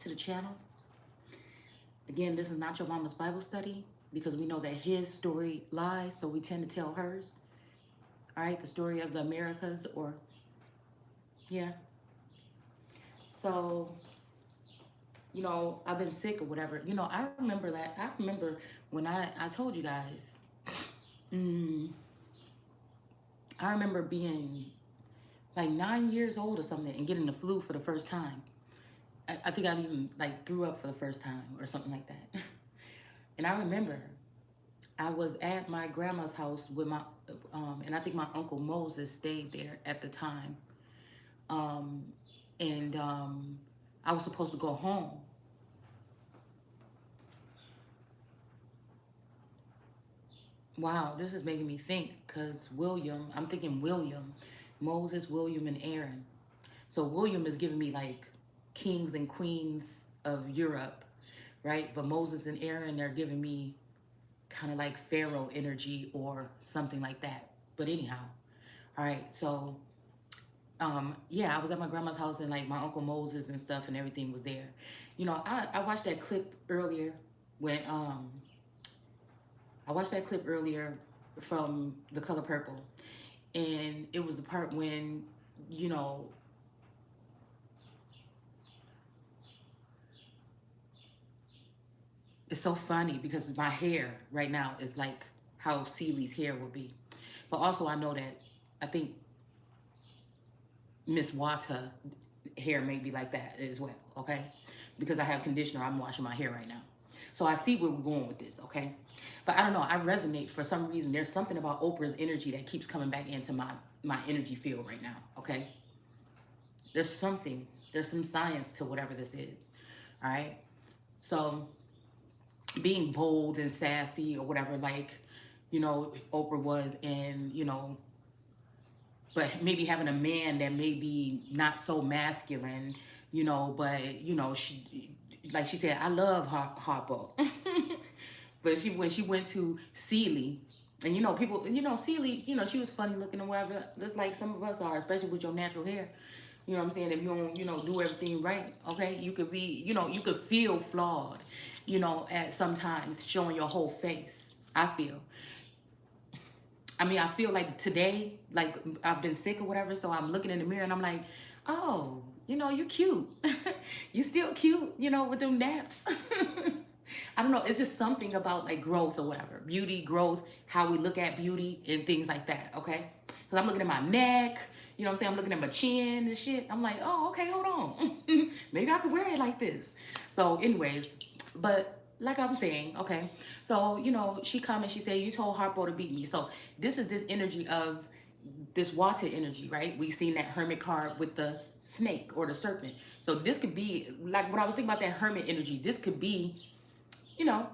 to the channel. Again, this is not your mama's Bible study because we know that his story lies, so we tend to tell hers. All right, the story of the Americas, or yeah. So, I've been sick or whatever. I remember that. I remember when I told you guys, mm, I remember being like 9 years old or something and getting the flu for the first time. I think I even like threw up for the first time or something like that. And I remember I was at my grandma's house with and I think my uncle Moses stayed there at the time. Um, and I was supposed to go home. Wow, this is making me think because I'm thinking William, Moses, William, and Aaron. So William is giving me like kings and queens of Europe, right? But Moses and Aaron, they're giving me kind of like Pharaoh energy or something like that. But anyhow, all right. So yeah, I was at my grandma's house and like my uncle Moses and stuff and everything was there. I watched that clip earlier when I watched that clip earlier from The Color Purple, and it was the part when you know it's so funny because my hair right now is like how Celie's hair would be. But also I know that I think Miss Wata hair may be like that as well, okay? Because I have conditioner, I'm washing my hair right now. So I see where we're going with this, okay? But I don't know, I resonate for some reason. There's something about Oprah's energy that keeps coming back into my energy field right now, okay? There's some science to whatever this is, all right? So being bold and sassy or whatever, like, Oprah was, and, but maybe having a man that may be not so masculine, but, like she said, I love Harpo. But when she went to Celie, and people, Celie, she was funny looking or whatever, just like some of us are, especially with your natural hair. You know what I'm saying? If you don't, do everything right, okay, you could be, you could feel flawed, at sometimes showing your whole face. I feel like today, like I've been sick or whatever, so I'm looking in the mirror and I'm like, oh, you're cute. You still cute, with them naps. I don't know. It's just something about like growth or whatever. Beauty, growth, how we look at beauty and things like that, okay? Because I'm looking at my neck, what I'm saying? I'm looking at my chin and shit. I'm like, oh, okay, hold on. Maybe I could wear it like this. So anyways, but like I'm saying, okay. So, she come and she said, you told Harpo to beat me. So this is this energy of this water energy, right? We seen that hermit card with the snake or the serpent. So this could be like when I was thinking about that hermit energy, this could be, you know,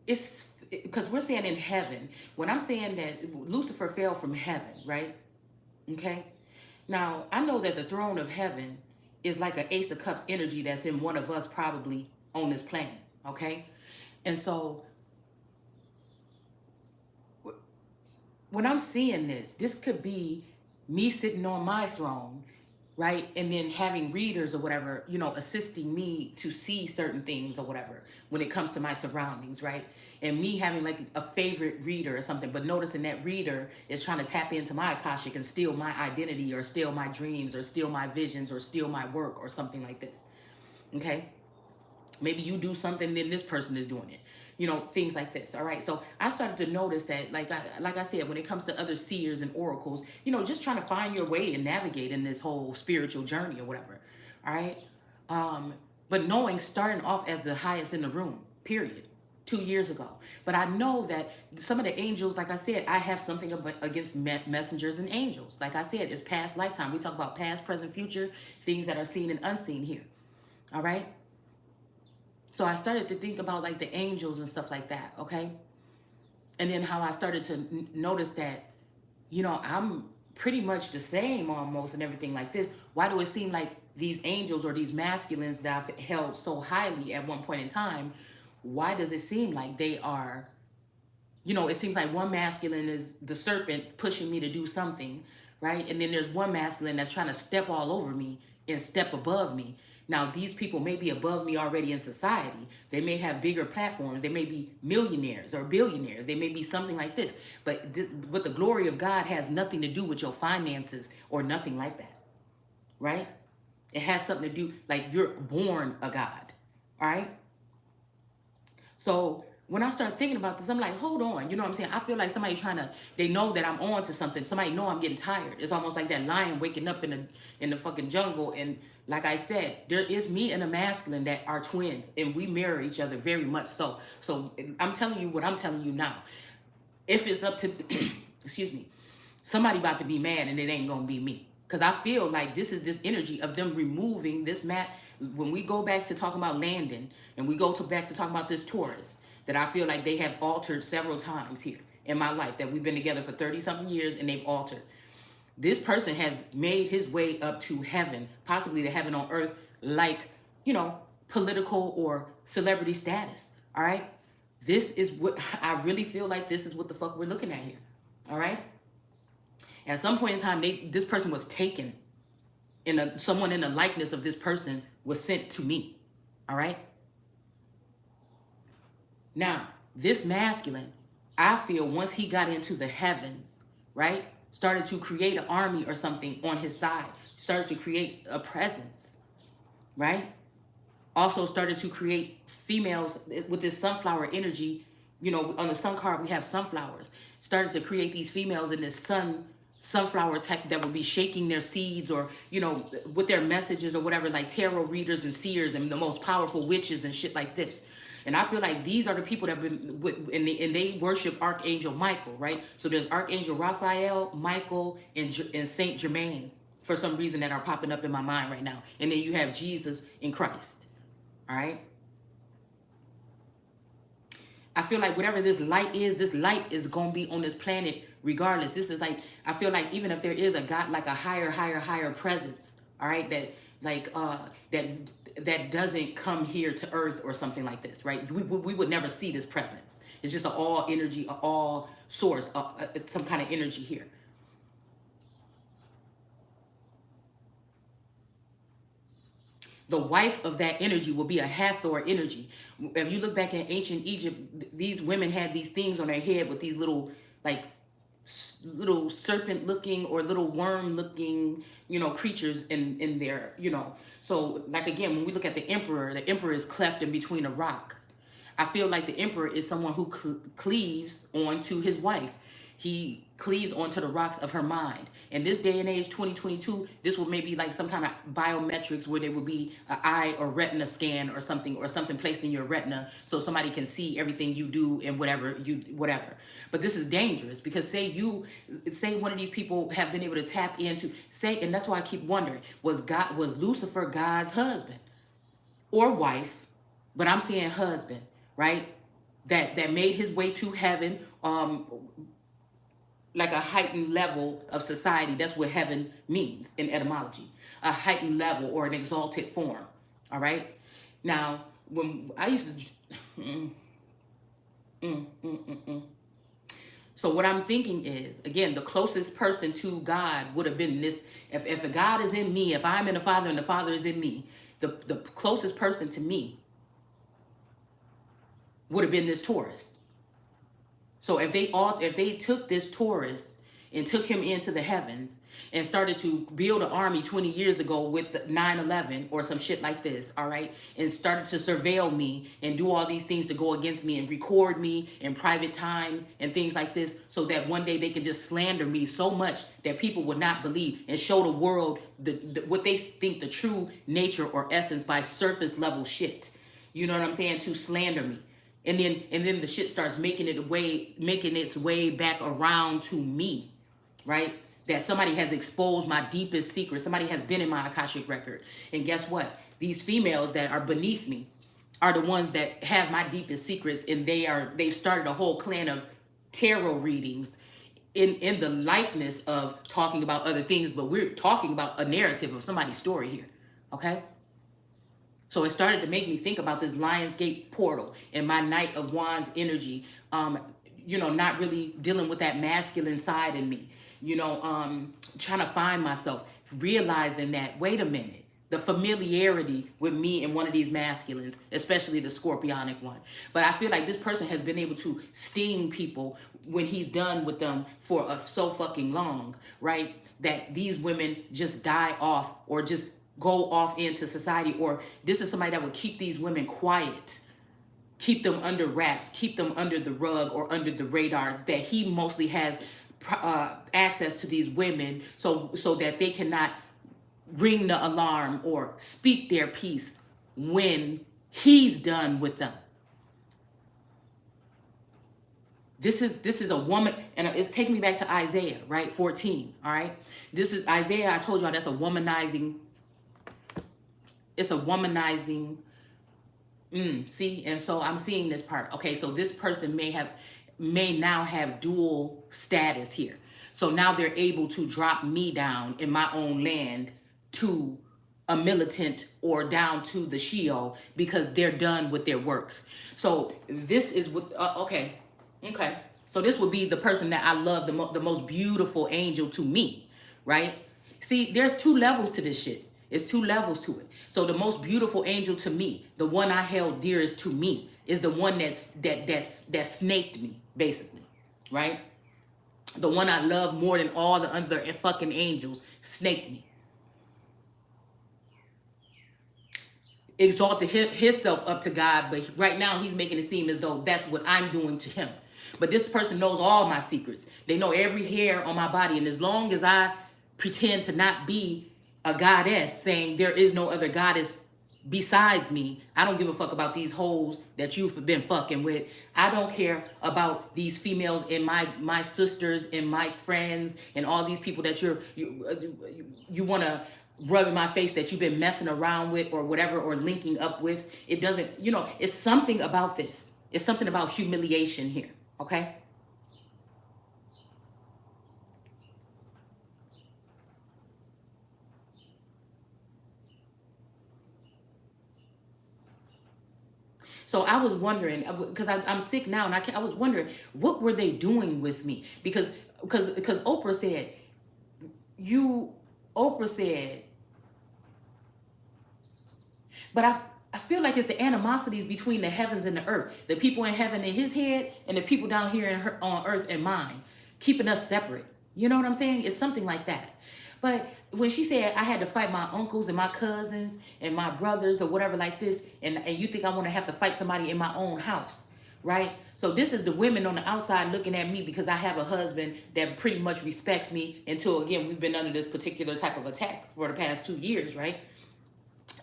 it's because we're saying in heaven. When I'm saying that Lucifer fell from heaven, right? Okay. Now, I know that the throne of heaven is like an Ace of Cups energy that's in one of us probably on this planet, okay? And so when I'm seeing this could be me sitting on my throne, right? And then having readers or whatever, assisting me to see certain things or whatever when it comes to my surroundings, right? And me having like a favorite reader or something, but noticing that reader is trying to tap into my Akashic and steal my identity or steal my dreams or steal my visions or steal my work or something like this, okay? Maybe you do something, then this person is doing it. Things like this. All right. So I started to notice that, like I said, when it comes to other seers and oracles, just trying to find your way and navigate in this whole spiritual journey or whatever. All right. But knowing starting off as the highest in the room, period. 2 years ago. But I know that some of the angels, like I said, I have something against messengers and angels. Like I said, it's past lifetime. We talk about past, present, future, things that are seen and unseen here. All right. So I started to think about like the angels and stuff like that, okay? And then how I started to notice that, I'm pretty much the same almost and everything like this. Why do it seem like these angels or these masculines that I've held so highly at one point in time, why does it seem like they are, it seems like one masculine is the serpent pushing me to do something, right? And then there's one masculine that's trying to step all over me and step above me. Now, these people may be above me already in society. They may have bigger platforms. They may be millionaires or billionaires. They may be something like this. But the glory of God has nothing to do with your finances or nothing like that, right? It has something to do, like, you're born a God, all right? So when I start thinking about this, I'm like, hold on. You know what I'm saying? I feel like somebody they know that I'm on to something. Somebody know I'm getting tired. It's almost like that lion waking up in the fucking jungle. And like I said, there is me and a masculine that are twins, and we mirror each other very much so. So I'm telling you what I'm telling you now. If it's up to, excuse me, somebody about to be mad, and it ain't gonna be me. Because I feel like this is this energy of them removing this mat. When we go back to talking about Landon, and we go back to talking about this Taurus, that I feel like they have altered several times here in my life, that we've been together for 30 something years, and they've altered. This person has made his way up to heaven, possibly to heaven on earth, like, political or celebrity status. All right. This is what I really feel like. This is what the fuck we're looking at here. All right. At some point in time, this person was taken, and someone in the likeness of this person was sent to me. All right. Now, this masculine, I feel, once he got into the heavens, right, started to create an army or something on his side, started to create a presence, right? Also started to create females with this sunflower energy. On the sun card, we have sunflowers. Started to create these females in this sunflower type that would be shaking their seeds, or, with their messages or whatever, like tarot readers and seers and the most powerful witches and shit like this. And I feel like these are the people that have been, and they worship Archangel Michael, right? So there's Archangel Raphael, Michael, and Saint Germain, for some reason, that are popping up in my mind right now. And then you have Jesus and Christ, all right? I feel like whatever this light is going to be on this planet regardless. This is like, I feel like even if there is a God, like a higher presence, all right, that like that doesn't come here to earth or something like this, right? We would never see this presence. It's just an all energy, an all source, some kind of energy here. The wife of that energy will be a Hathor energy. If you look back in ancient Egypt, these women had these things on their head with these little, like, little serpent looking or little worm looking, creatures in there, So, like, again, when we look at the emperor is cleft in between the rocks. I feel like the emperor is someone who cleaves onto his wife. He cleaves onto the rocks of her mind. In this day and age, 2022, this will maybe like some kind of biometrics where there would be an eye or retina scan or something placed in your retina, so somebody can see everything you do and whatever. But this is dangerous, because say one of these people have been able to tap into, and that's why I keep wondering, was Lucifer God's husband or wife? But I'm saying husband, right? That made his way to heaven, like a heightened level of society. That's what heaven means in etymology, a heightened level or an exalted form. All right. Now, when I used to, so what I'm thinking is, again, the closest person to God would have been this. If God is in me, if I'm in the Father and the Father is in me, the closest person to me would have been this Taurus. So if they took this Taurus and took him into the heavens and started to build an army 20 years ago with 9/11 or some shit like this, all right, and started to surveil me and do all these things to go against me and record me in private times and things like this, so that one day they can just slander me so much that people would not believe, and show the world what they think the true nature or essence by surface level shit. You know what I'm saying? To slander me. And then the shit starts making its way back around to me, right? That somebody has exposed my deepest secret. Somebody has been in my Akashic record. And guess what? These females that are beneath me are the ones that have my deepest secrets, and they've started a whole clan of tarot readings in the likeness of talking about other things, but we're talking about a narrative of somebody's story here. Okay? So it started to make me think about this Lionsgate portal and my Knight of Wands energy, not really dealing with that masculine side in me, trying to find myself, realizing that, wait a minute, the familiarity with me and one of these masculines, especially the scorpionic one. But I feel like this person has been able to sting people when he's done with them for so fucking long, right? That these women just die off or just go off into society, or this is somebody that would keep these women quiet, keep them under wraps, keep them under the rug or under the radar, that he mostly has access to these women so that they cannot ring the alarm or speak their piece when he's done with them. This is a woman, and it's taking me back to Isaiah, right? 14, all right? This is Isaiah. I told y'all that's a womanizing. It's a womanizing. See, and so I'm seeing this part. Okay, so this person may now have dual status here. So now they're able to drop me down in my own land to a militant or down to the Sheol because they're done with their works. So this is what, okay. So this would be the person that I love, the most beautiful angel to me, right? See, there's two levels to this shit. It's two levels to it. So the most beautiful angel to me, the one I held dearest to me, is the one that snaked me, basically, right? The one I love more than all the other fucking angels snaked me. Exalted himself up to God, but right now he's making it seem as though that's what I'm doing to him. But this person knows all my secrets. They know every hair on my body, and as long as I pretend to not be a goddess, saying there is no other goddess besides me, I don't give a fuck about these hoes that you've been fucking with. I don't care about these females and my sisters and my friends and all these people that you want to rub in my face that you've been messing around with or whatever, or linking up with. It doesn't, it's something about this. It's something about humiliation here, okay? So I was wondering, because I'm sick now, and I was wondering, what were they doing with me? Because Oprah said, Oprah said, but I feel like it's the animosities between the heavens and the earth, the people in heaven in his head and the people down here on earth in mine, keeping us separate. You know what I'm saying? It's something like that. But when she said I had to fight my uncles and my cousins and my brothers or whatever like this, and you think I want to have to fight somebody in my own house, right? So this is the women on the outside looking at me because I have a husband that pretty much respects me until, again, we've been under this particular type of attack for the past 2 years, right?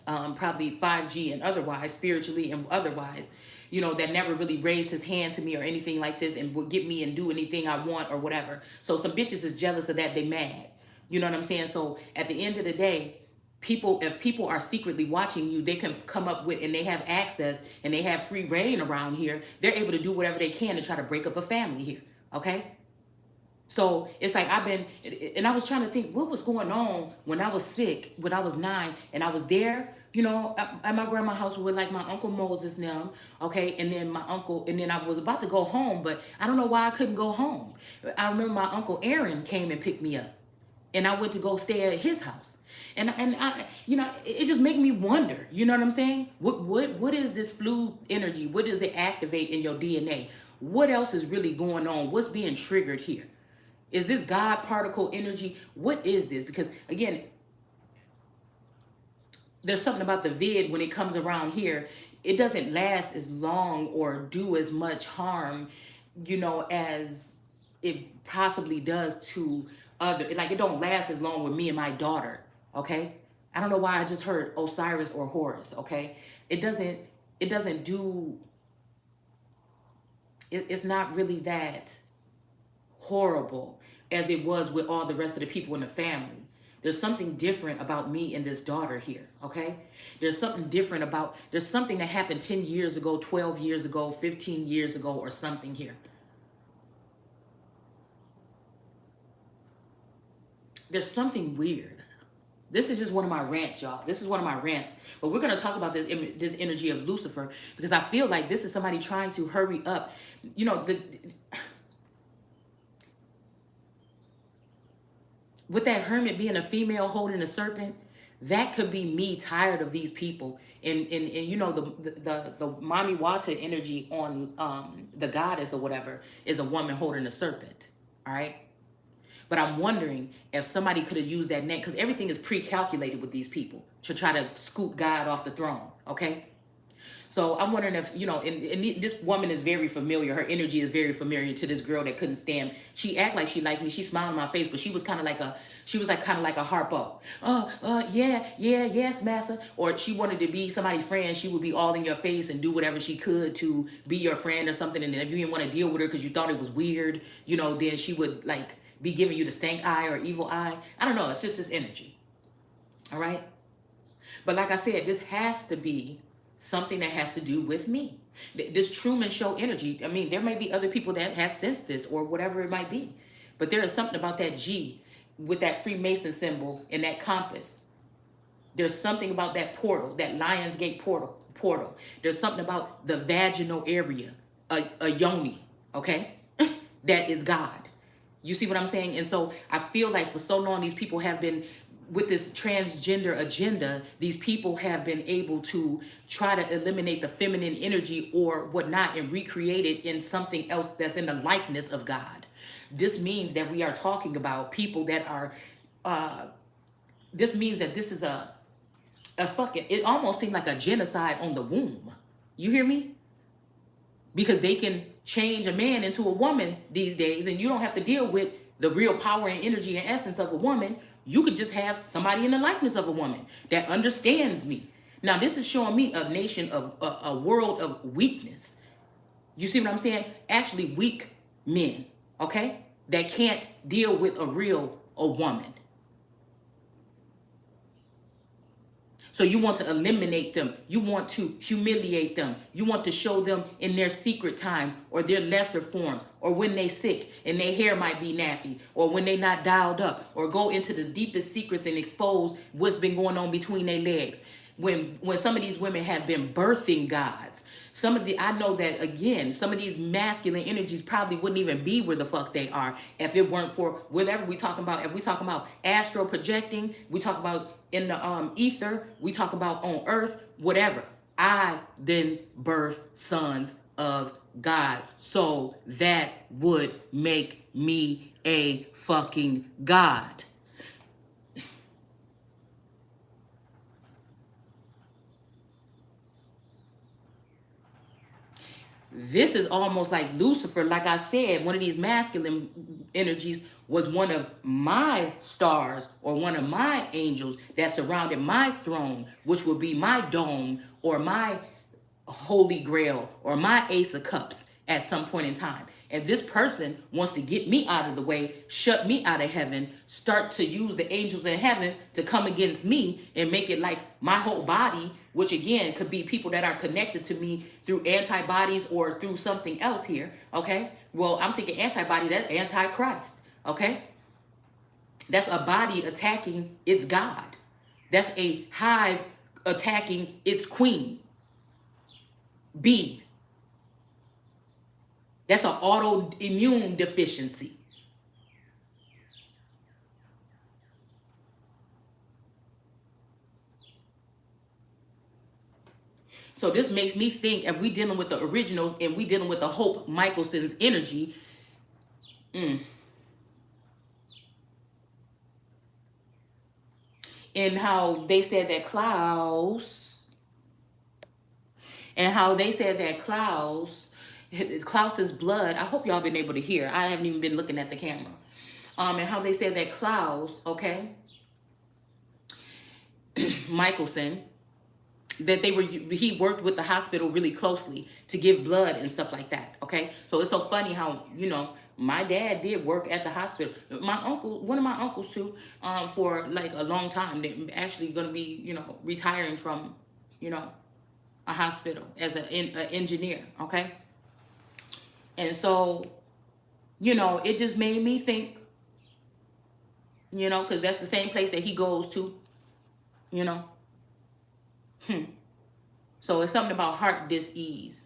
Probably 5G and otherwise, spiritually and otherwise, that never really raised his hand to me or anything like this and would get me and do anything I want or whatever. So some bitches is jealous of that. They mad. You know what I'm saying? So at the end of the day, if people are secretly watching you, they can come up with, and they have access and they have free reign around here. They're able to do whatever they can to try to break up a family here. Okay? So it's like and I was trying to think what was going on when I was sick, when I was 9, and I was there, at my grandma's house with like my Uncle Moses now, okay, and then my uncle, and then I was about to go home, but I don't know why I couldn't go home. I remember my Uncle Aaron came and picked me up, and I went to go stay at his house. And I, it just made me wonder, you know what I'm saying? What is this flu energy? What does it activate in your DNA? What else is really going on? What's being triggered here? Is this God particle energy? What is this? Because again, there's something about the vid when it comes around here. It doesn't last as long or do as much harm, as it possibly does to other. Like, it don't last as long with me and my daughter. Okay, I don't know why I just heard Osiris or Horus. Okay, it doesn't do. It's not really that horrible as it was with all the rest of the people in the family. There's something different about me and this daughter here, okay? There's something that happened 10 years ago, 12 years ago, 15 years ago, or something here. There's something weird. This is just one of my rants, y'all. This is one of my rants. But we're going to talk about this energy of Lucifer, because I feel like this is somebody trying to hurry up. With that hermit being a female holding a serpent, That could be me tired of these people. And you know, the mommy water energy on the goddess or whatever is a woman holding a serpent. All right. But I'm wondering if somebody could have used that name, because everything is pre-calculated with these people to try to scoop God off the throne. Okay. So I'm wondering if, you know, and this woman is very familiar. Her energy is very familiar to this girl that couldn't stand. She act like she liked me. She smiled in my face, but she was kind of like she was like kind of like a harpo. Yeah, yeah, yes, massa. Or she wanted to be somebody's friend. She would be all in your face and do whatever she could to be your friend or something. And then if you didn't want to deal with her because you thought it was weird, you know, then she would like be giving you the stank eye or evil eye. I don't know. It's just this energy. All right. But like I said, this has to be something that has to do with me. This Truman Show energy. I mean, there may be other people that have sensed this or whatever it might be. But there is something about that G with that Freemason symbol and that compass. There's something about that portal, that Lionsgate portal. There's something about the vaginal area, a yoni, okay? That is God. You see what I'm saying? And so I feel like for so long, these people have been with this transgender agenda. These people have been able to try to eliminate the feminine energy or whatnot and recreate it in something else that's in the likeness of God. This means that we are talking about people that are, this means that this is a fucking, it almost seemed like a genocide on the womb. You hear me? Because they can change a man into a woman these days, and you don't have to deal with the real power and energy and essence of a woman. You could just have somebody in the likeness of a woman that understands me. Now, this is showing me a nation of a world of weakness. You see what I'm saying? Actually, weak men, okay, that can't deal with a woman. So you want to eliminate them. You want to humiliate them. You want to show them in their secret times or their lesser forms or when they sick and their hair might be nappy or when they not dialed up or go into the deepest secrets and expose what's been going on between their legs. When some of these women have been birthing gods. I know that again, some of these masculine energies probably wouldn't even be where the fuck they are if it weren't for whatever we talking about. If we talking about astral projecting, we talk about in the ether, we talk about on earth, whatever. I then birth sons of God. So that would make me a fucking God. This is almost like Lucifer. Like I said, one of these masculine energies was one of my stars or one of my angels that surrounded my throne, which would be my dome or my holy grail or my ace of cups at some point in time. And this person wants to get me out of the way, shut me out of heaven, start to use the angels in heaven to come against me and make it like my whole body, which again could be people that are connected to me through antibodies or through something else here. Okay. Well, I'm thinking antibody, that's antichrist. Okay. That's a body attacking its God. That's a hive attacking its queen. B. That's an autoimmune deficiency. So this makes me think if we dealing with the originals and we dealing with the Hope Michelson's energy, and how they said that Klaus's blood. I hope y'all been able to hear. I haven't even been looking at the camera. And how they said that Klaus, okay, Michelson, that he worked with the hospital really closely to give blood and stuff like that. Okay. So it's so funny how, you know, my dad did work at the hospital. My uncle, one of my uncles too, for like a long time. They're actually going to be, you know, retiring from, you know, a hospital as an engineer. Okay. And so, you know, it just made me think, you know, because that's the same place that he goes to, you know. So it's something about heart dis-ease.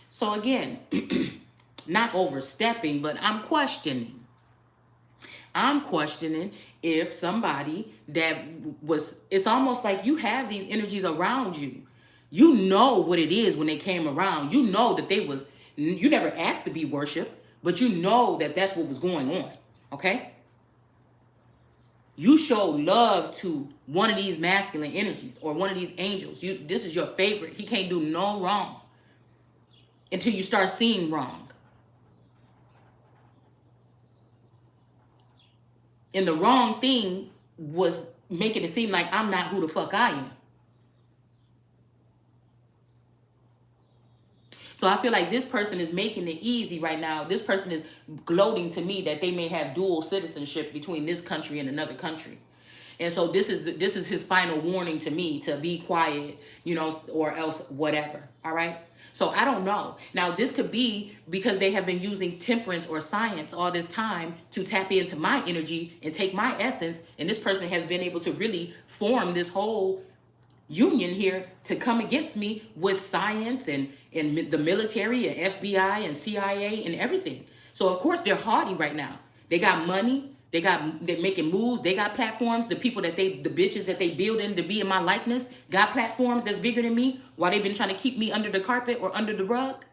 So again, not overstepping, but I'm questioning. I'm questioning if somebody that was, it's almost like you have these energies around you. You know what it is when they came around. You know that they was, you never asked to be worshiped, but you know that that's what was going on. Okay? You show love to one of these masculine energies or one of these angels. This is your favorite. He can't do no wrong until you start seeing wrong. And the wrong thing was making it seem like I'm not who the fuck I am. So I feel like this person is making it easy right now. This person is gloating to me that they may have dual citizenship between this country and another country. And so this is his final warning to me to be quiet, you know, or else whatever. All right. So I don't know. Now this could be because they have been using temperance or science all this time to tap into my energy and take my essence. And this person has been able to really form this whole union here to come against me with science and the military and FBI and CIA and everything. So of course they're haughty right now. They got money. They're making moves. They got platforms. The people that the bitches that they building to be in my likeness got platforms that's bigger than me while they've been trying to keep me under the carpet or under the rug.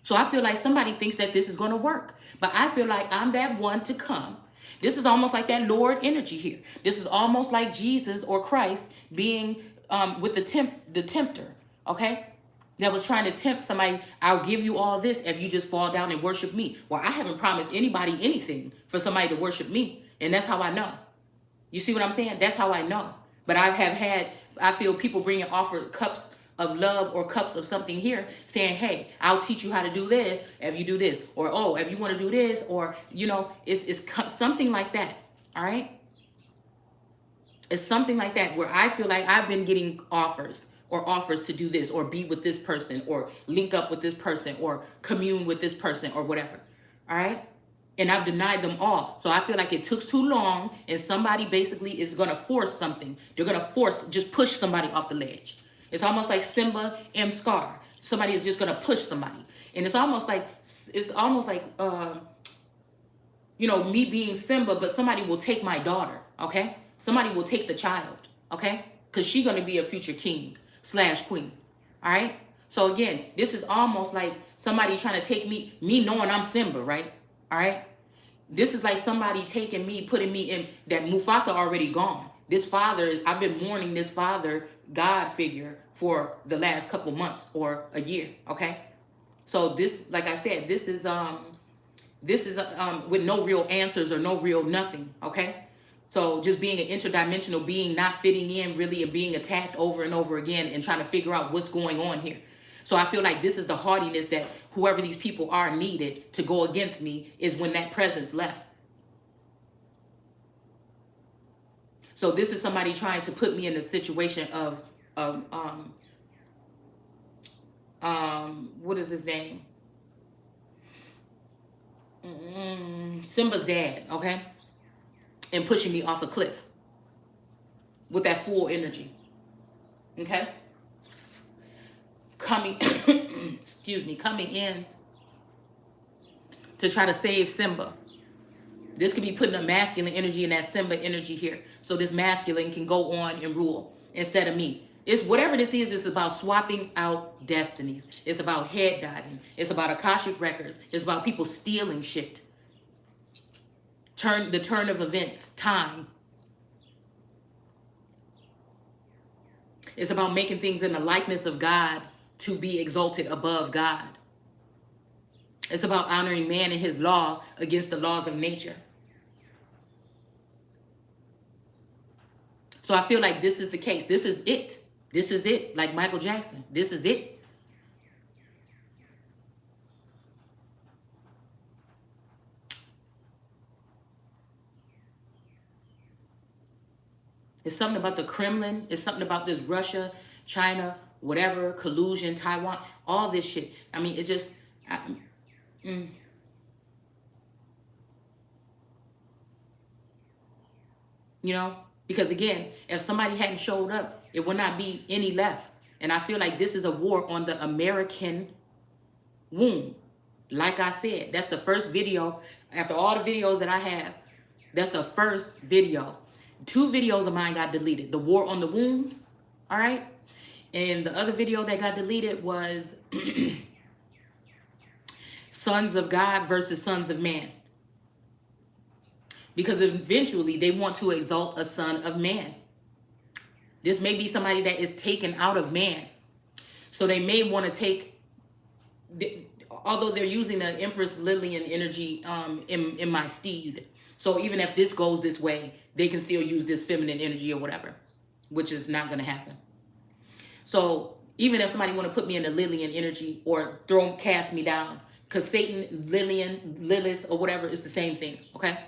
So I feel like somebody thinks that this is going to work, but I feel like I'm that one to come. This is almost like that Lord energy here. This is almost like Jesus or Christ being with the tempter, okay? That was trying to tempt somebody. I'll give you all this if you just fall down and worship me. Well, I haven't promised anybody anything for somebody to worship me, and that's how I know. You see what I'm saying? That's how I know. But I feel people bringing offer cups of love or cups of something here saying, hey, I'll teach you how to do this if you do this. Or, oh, if you want to do this, or, you know, it's something like that. All right. It's something like that where I feel like I've been getting offers to do this or be with this person or link up with this person or commune with this person or whatever. All right. And I've denied them all. So I feel like it took too long and somebody basically is going to force something. They're going to just push somebody off the ledge. It's almost like Simba and Scar. Somebody is just going to push somebody. And it's almost like, you know, me being Simba, but somebody will take my daughter, okay? Somebody will take the child, okay? Because she's going to be a future king / queen, all right? So again, this is almost like somebody trying to take me knowing I'm Simba, right? All right? This is like somebody taking me, putting me in, that Mufasa already gone. This father, I've been mourning this father, God figure, for the last couple months or a year, okay? So this, like I said, this is with no real answers or no real nothing, okay? So just being an interdimensional being, not fitting in really, and being attacked over and over again and trying to figure out what's going on here. So I feel like this is the haughtiness that whoever these people are needed to go against me is when that presence left. So this is somebody trying to put me in a situation of what is his name? Simba's dad, okay? And pushing me off a cliff with that full energy, okay? Coming, excuse me, coming in to try to save Simba. This could be putting a masculine energy in that Simba energy here. So this masculine can go on and rule instead of me. It's whatever this is, it's about swapping out destinies. It's about head diving. It's about Akashic records. It's about people stealing shit. The turn of events, time. It's about making things in the likeness of God to be exalted above God. It's about honoring man and his law against the laws of nature. So I feel like this is the case. This is it. This is it. Like Michael Jackson. This is it. It's something about the Kremlin. It's something about this Russia, China, whatever, collusion, Taiwan, all this shit. I mean, it's just... You know? Because again, if somebody hadn't showed up, it would not be any left. And I feel like this is a war on the American womb. Like I said, that's the first video. After all the videos that I have, that's the first video. 2 videos of mine got deleted. The War on the Wombs, all right? And the other video that got deleted was Sons of God versus Sons of Man. Because eventually they want to exalt a son of man. This may be somebody that is taken out of man. So they may want to take, although they're using the Empress Lillian energy in my steed. So even if this goes this way, they can still use this feminine energy or whatever, which is not going to happen. So even if somebody want to put me in the Lillian energy or cast me down, because Satan, Lillian, Lilith, or whatever, is the same thing, okay?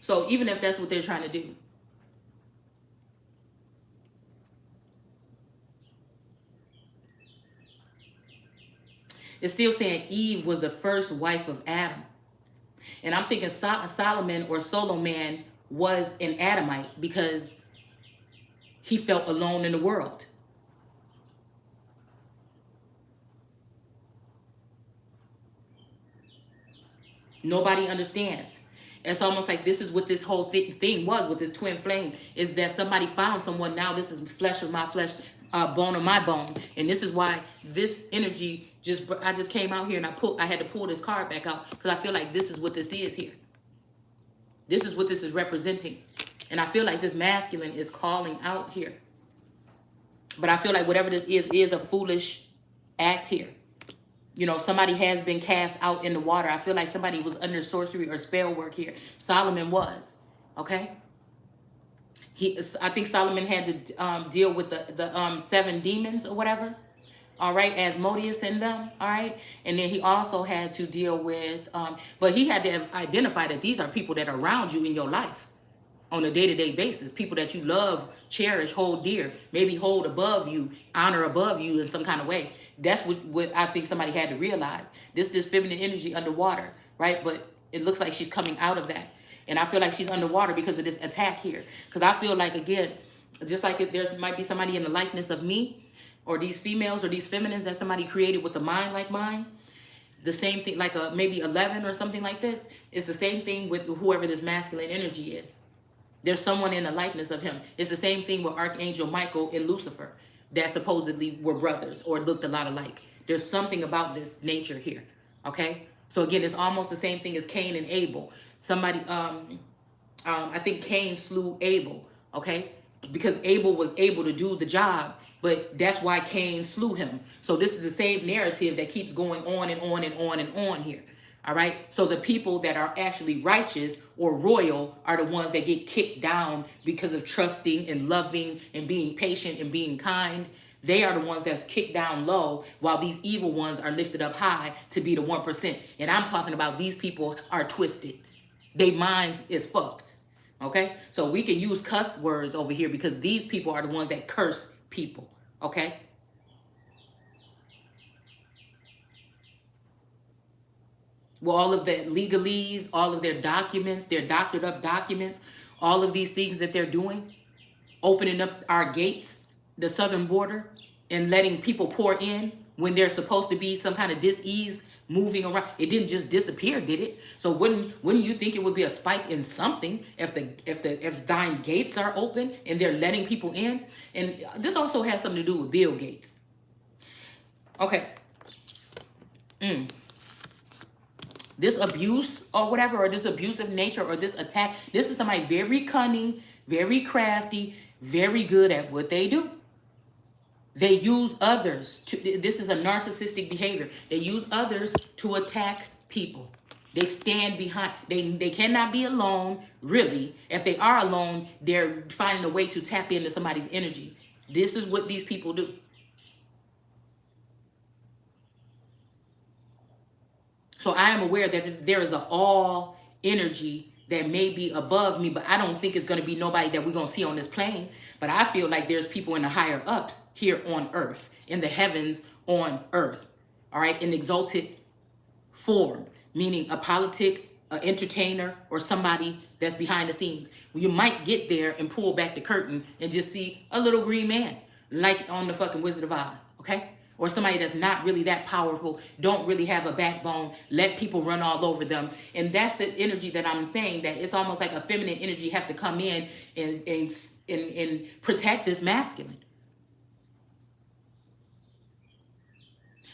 So even if that's what they're trying to do. It's still saying Eve was the first wife of Adam. And I'm thinking Solomon or Solomon was an Adamite because he felt alone in the world. Nobody understands. It's almost like this is what this whole thing was with this twin flame, is that somebody found someone. Now this is flesh of my flesh, bone of my bone. And this is why this energy I just came out here and I had to pull this card back out because I feel like this is what this is here. This is what this is representing. And I feel like this masculine is calling out here. But I feel like whatever this is a foolish act here. You know, somebody has been cast out in the water. I feel like somebody was under sorcery or spell work here. Solomon was, okay? I think Solomon had to deal with the 7 demons or whatever. All right, Asmodeus and them, all right? And then he also had to deal with, but he had to identify that these are people that are around you in your life on a day-to-day basis, people that you love, cherish, hold dear, maybe hold above you, honor above you in some kind of way. That's what I think somebody had to realize. This feminine energy underwater, right? But it looks like she's coming out of that. And I feel like she's underwater because of this attack here. Because I feel like, again, just like there might be somebody in the likeness of me, or these females or these feminines that somebody created with a mind like mine, the same thing, like maybe 11 or something like this, it's the same thing with whoever this masculine energy is. There's someone in the likeness of him. It's the same thing with Archangel Michael and Lucifer that supposedly were brothers or looked a lot alike. There's something about this nature here, okay? So again, it's almost the same thing as Cain and Abel. Somebody, I think Cain slew Abel, okay? Because Abel was able to do the job, but that's why Cain slew him. So this is the same narrative that keeps going on and on and on and on here. All right. So the people that are actually righteous or royal are the ones that get kicked down because of trusting and loving and being patient and being kind. They are the ones that's kicked down low, while these evil ones are lifted up high to be the 1%. And I'm talking about these people are twisted. Their minds is fucked. Okay. So we can use cuss words over here because these people are the ones that curse people. Okay. Well, all of the legalese, all of their documents, their doctored up documents, all of these things that they're doing, opening up our gates, the southern border, and letting people pour in when there's supposed to be some kind of dis-ease moving around. It didn't just disappear, did it? So wouldn't you think it would be a spike in something if thine gates are open and they're letting people in? And this also has something to do with Bill Gates. Okay. This abuse or whatever, or this abusive nature or this attack, this is somebody very cunning, very crafty, very good at what they do. They use others this is a narcissistic behavior. They use others to attack people. They stand behind, they cannot be alone, really. If they are alone, they're finding a way to tap into somebody's energy. This is what these people do. So I am aware that there is an all energy that may be above me, but I don't think it's going to be nobody that we're going to see on this plane. But I feel like there's people in the higher ups here on earth, in the heavens on earth, all right, in exalted form, meaning a politic, an entertainer, or somebody that's behind the scenes. You might get there and pull back the curtain and just see a little green man, like on the fucking Wizard of Oz, okay? or somebody that's not really that powerful, don't really have a backbone, let people run all over them. And that's the energy that I'm saying, that it's almost like a feminine energy have to come in and protect this masculine.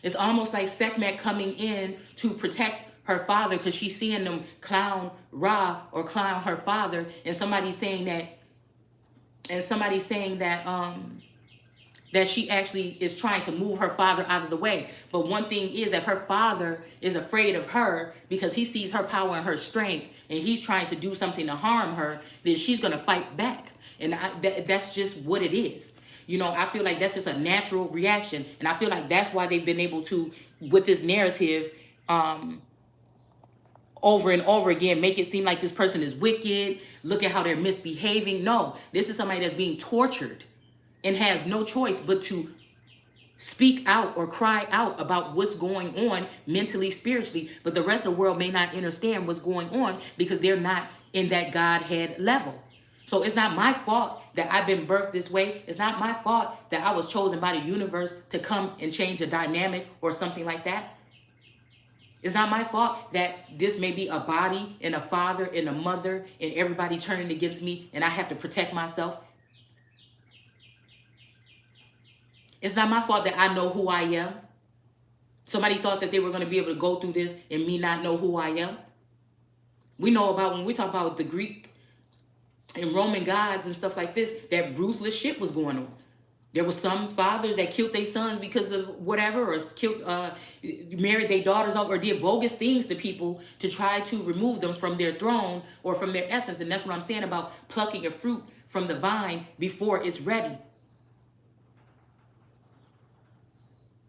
It's almost like Sekhmet coming in to protect her father, because she's seeing them clown Ra or clown her father, and somebody's saying that she actually is trying to move her father out of the way. But one thing is that her father is afraid of her because he sees her power and her strength, and he's trying to do something to harm her, then she's going to fight back. And that's just what it is. You know, I feel like that's just a natural reaction. And I feel like that's why they've been able to, with this narrative, over and over again, make it seem like this person is wicked. Look at how they're misbehaving. No, this is somebody that's being tortured and has no choice but to speak out or cry out about what's going on mentally, spiritually. But the rest of the world may not understand what's going on because they're not in that Godhead level. So it's not my fault that I've been birthed this way. It's not my fault that I was chosen by the universe to come and change a dynamic or something like that. It's not my fault that this may be a body and a father and a mother and everybody turning against me and I have to protect myself. It's not my fault that I know who I am. Somebody thought that they were going to be able to go through this and me not know who I am. We know about, when we talk about the Greek and Roman gods and stuff like this, that ruthless shit was going on. There were some fathers that killed their sons because of whatever, or killed, married their daughters off, or did bogus things to people to try to remove them from their throne or from their essence. And that's what I'm saying about plucking a fruit from the vine before it's ready.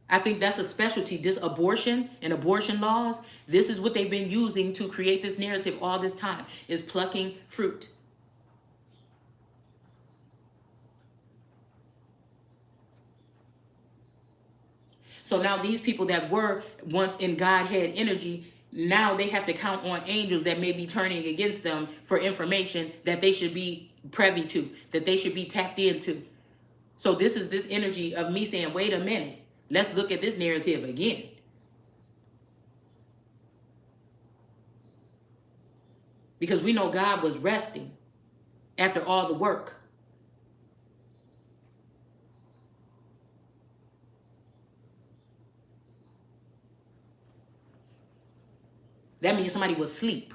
I think that's a specialty. This abortion and abortion laws, this is what they've been using to create this narrative all this time, is plucking fruit. So now these people that were once in Godhead energy, now they have to count on angels that may be turning against them for information that they should be privy to, that they should be tapped into. So this is this energy of me saying, wait a minute, let's look at this narrative again. Because we know God was resting after all the work. That means somebody was asleep.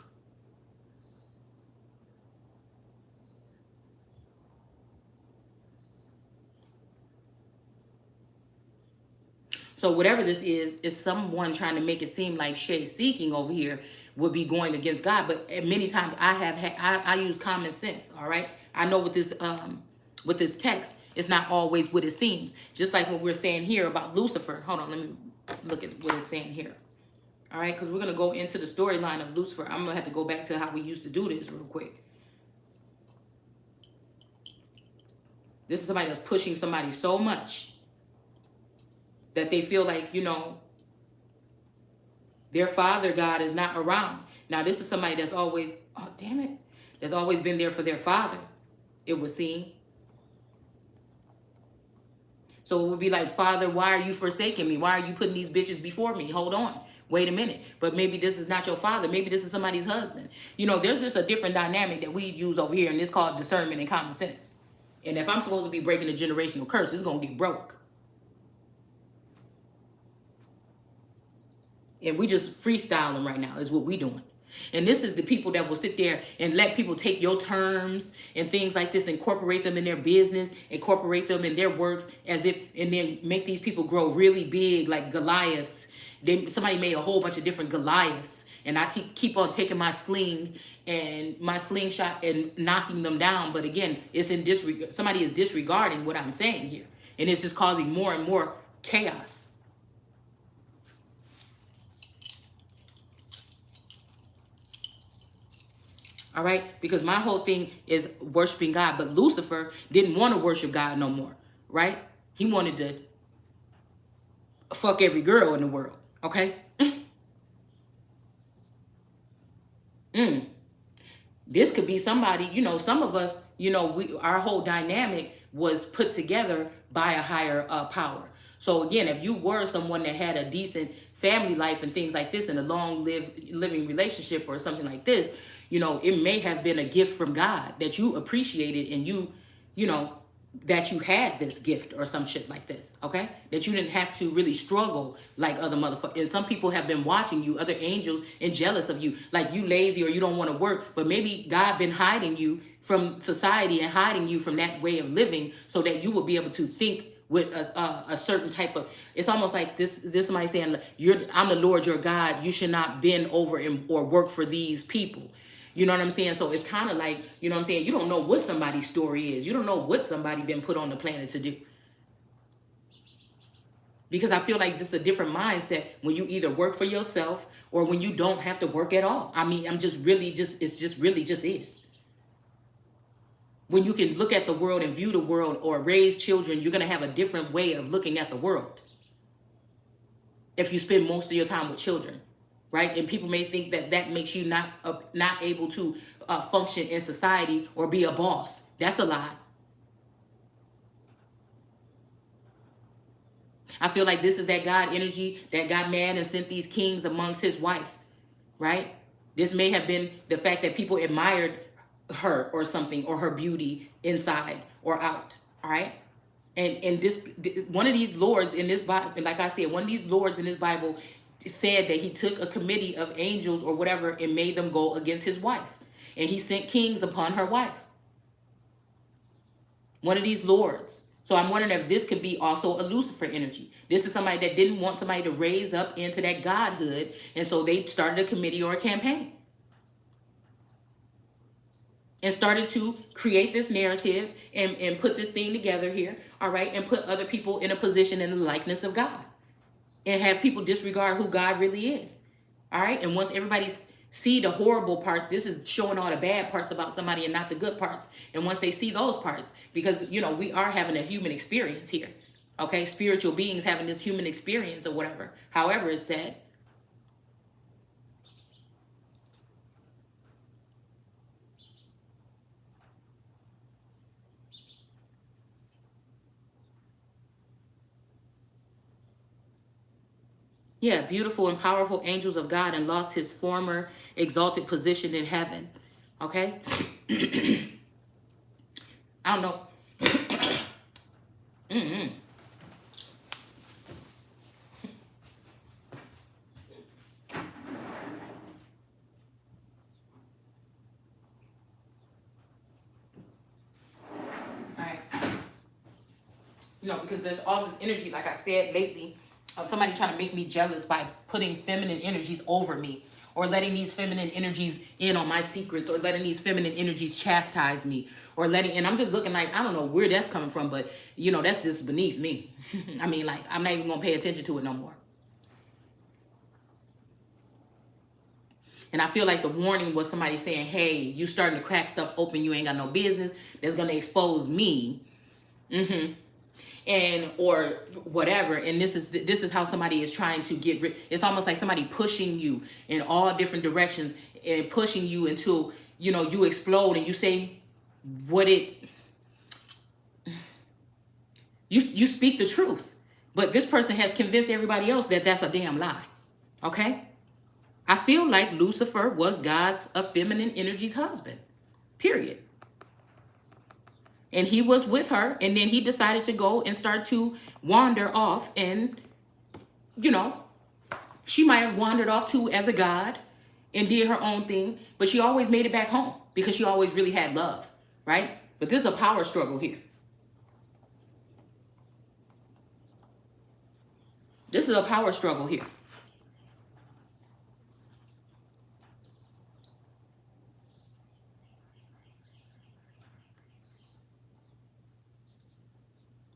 So whatever this is someone trying to make it seem like Shay seeking over here would be going against God. But many times I use common sense. All right, I know with this text, it's not always what it seems. Just like what we're saying here about Lucifer. Hold on, let me look at what it's saying here. All right, because we're going to go into the storyline of Lucifer. I'm going to have to go back to how we used to do this real quick. This is somebody that's pushing somebody so much that they feel like, you know, their father God is not around. Now, this is somebody that's always, oh, damn it, that's always been there for their father, it would seem. So it would be like, Father, why are you forsaking me? Why are you putting these bitches before me? Hold on. Wait a minute. But maybe this is not your father. Maybe this is somebody's husband. You know, there's just a different dynamic that we use over here, and it's called discernment and common sense. And if I'm supposed to be breaking a generational curse, it's going to get broke. And we just freestyling right now is what we doing. And this is the people that will sit there and let people take your terms and things like this, incorporate them in their business, incorporate them in their works as if, and then make these people grow really big like Goliaths. Somebody made a whole bunch of different Goliaths, and I keep on taking my sling and my slingshot and knocking them down. But again, it's in disregard. Somebody is disregarding what I'm saying here, and it's just causing more and more chaos. All right, because my whole thing is worshiping God, but Lucifer didn't want to worship God no more, right? He wanted to fuck every girl in the world, okay? This could be somebody, you know, some of us, you know, our whole dynamic was put together by a higher power. So again, if you were someone that had a decent family life and things like this, and a living relationship or something like this, it may have been a gift from God that you appreciated, and you know, that you had this gift or some shit like this, okay? That you didn't have to really struggle like other motherfuckers. And some people have been watching you, other angels, and jealous of you, like you lazy or you don't want to work, but maybe God been hiding you from society and hiding you from that way of living so that you will be able to think with a certain type of, it's almost like this somebody saying, I'm the Lord your God, you should not bend over or work for these people. You know what I'm saying? So it's kind of like, you know what I'm saying? You don't know what somebody's story is. You don't know what somebody been put on the planet to do. Because I feel like this is a different mindset when you either work for yourself or when you don't have to work at all. I mean, it's just really just is. When you can look at the world and view the world or raise children, you're going to have a different way of looking at the world if you spend most of your time with children, right? And people may think that that makes you not able to function in society or be a boss. That's a lie. I feel like this is that God energy that got mad and sent these kings amongst his wife, right? This may have been the fact that people admired her or something, or her beauty inside or out, all right? And this, one of these lords in this Bible, like I said, one of these lords in this Bible said that he took a committee of angels or whatever and made them go against his wife. And he sent kings upon her wife. One of these lords. So I'm wondering if this could be also a Lucifer energy. This is somebody that didn't want somebody to raise up into that godhood. And so they started a committee or a campaign. And started to create this narrative and put this thing together here, all right, and put other people in a position in the likeness of God, and have people disregard who God really is, all right? And once everybody see the horrible parts, this is showing all the bad parts about somebody and not the good parts. And once they see those parts, because, we are having a human experience here, okay? Spiritual beings having this human experience or whatever, however it's said. Yeah, beautiful and powerful angels of God, and lost his former exalted position in heaven. Okay? I don't know. Mm-hmm. All right. Because there's all this energy, like I said lately, of somebody trying to make me jealous by putting feminine energies over me, or letting these feminine energies in on my secrets, or letting these feminine energies chastise me, or and I'm just looking like, I don't know where that's coming from, but that's just beneath me. I mean, like, I'm not even gonna pay attention to it no more. And I feel like the warning was somebody saying, hey, you starting to crack stuff open you ain't got no business, that's gonna expose me. And or whatever. And this is how somebody is trying to get rid. It's almost like somebody pushing you in all different directions and pushing you until you explode and you say what you speak the truth, but this person has convinced everybody else that that's a damn lie. Okay? I feel like Lucifer was God's feminine energy's husband, period. And he was with her, and then he decided to go and start to wander off, and she might have wandered off too as a god and did her own thing, but she always made it back home because she always really had love, right? But this is a power struggle here. This is a power struggle here.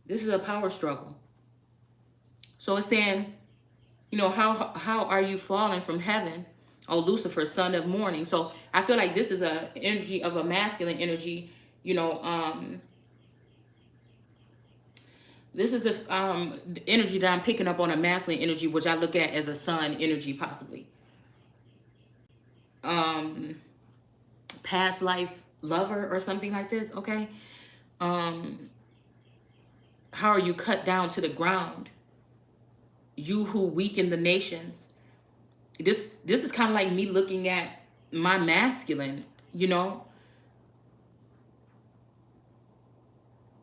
This is a power struggle. So it's saying, how are you falling from heaven, oh Lucifer, son of morning? So I feel like this is a energy of a masculine energy. This is the energy that I'm picking up on, a masculine energy, which I look at as a sun energy, possibly. Past life lover or something like this. Okay. How are you cut down to the ground? you who weaken the nations. This is kind of like me looking at my masculine, you know,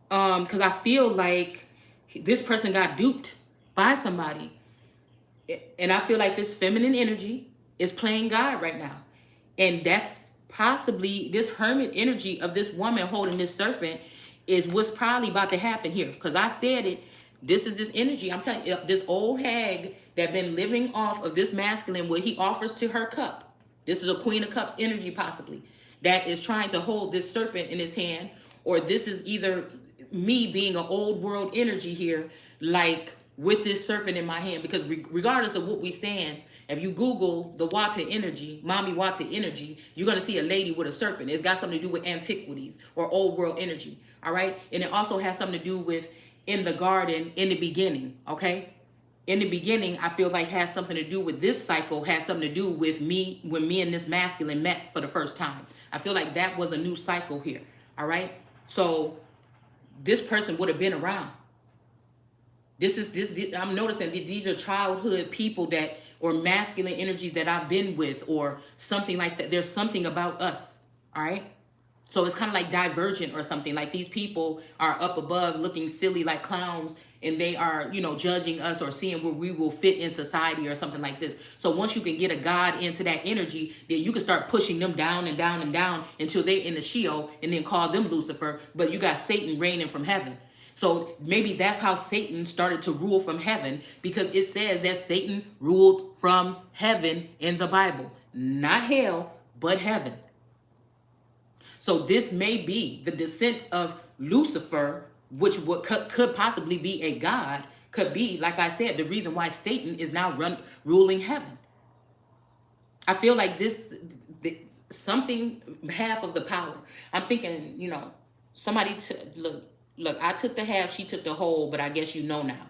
because I feel like this person got duped by somebody, and I feel like this feminine energy is playing God right now, and that's possibly this hermit energy of this woman holding this serpent is what's probably about to happen here. Because I said it, this is this energy. I'm telling you, this old hag that been living off of this masculine, what he offers to her cup. This is a Queen of Cups energy, possibly, that is trying to hold this serpent in his hand, or this is either me being an old world energy here, like with this serpent in my hand. Because regardless of what we saying, if you Google the water energy, mommy water energy, you're going to see a lady with a serpent. It's got something to do with antiquities or old world energy. All right. And it also has something to do with in the garden, in the beginning. Okay. In the beginning, I feel like has something to do with this cycle, has something to do with me, when me and this masculine met for the first time. I feel like that was a new cycle here. All right. So this person would have been around. I'm noticing that these are childhood people that, or masculine energies that I've been with, or something like that. There's something about us. All right. So it's kind of like divergent or something. Like these people are up above looking silly like clowns, and they are, you know, judging us or seeing where we will fit in society or something like this. So once you can get a God into that energy, then you can start pushing them down and down and down until they're in the Sheol, and then call them Lucifer. But you got Satan reigning from heaven. So maybe that's how Satan started to rule from heaven, because it says that Satan ruled from heaven in the Bible. Not hell, but heaven. So this may be the descent of Lucifer, which could possibly be a god, could be, like I said, the reason why Satan is now ruling heaven. I feel like something, half of the power. I'm thinking, you know, somebody look, I took the half, she took the whole, but I guess you know now.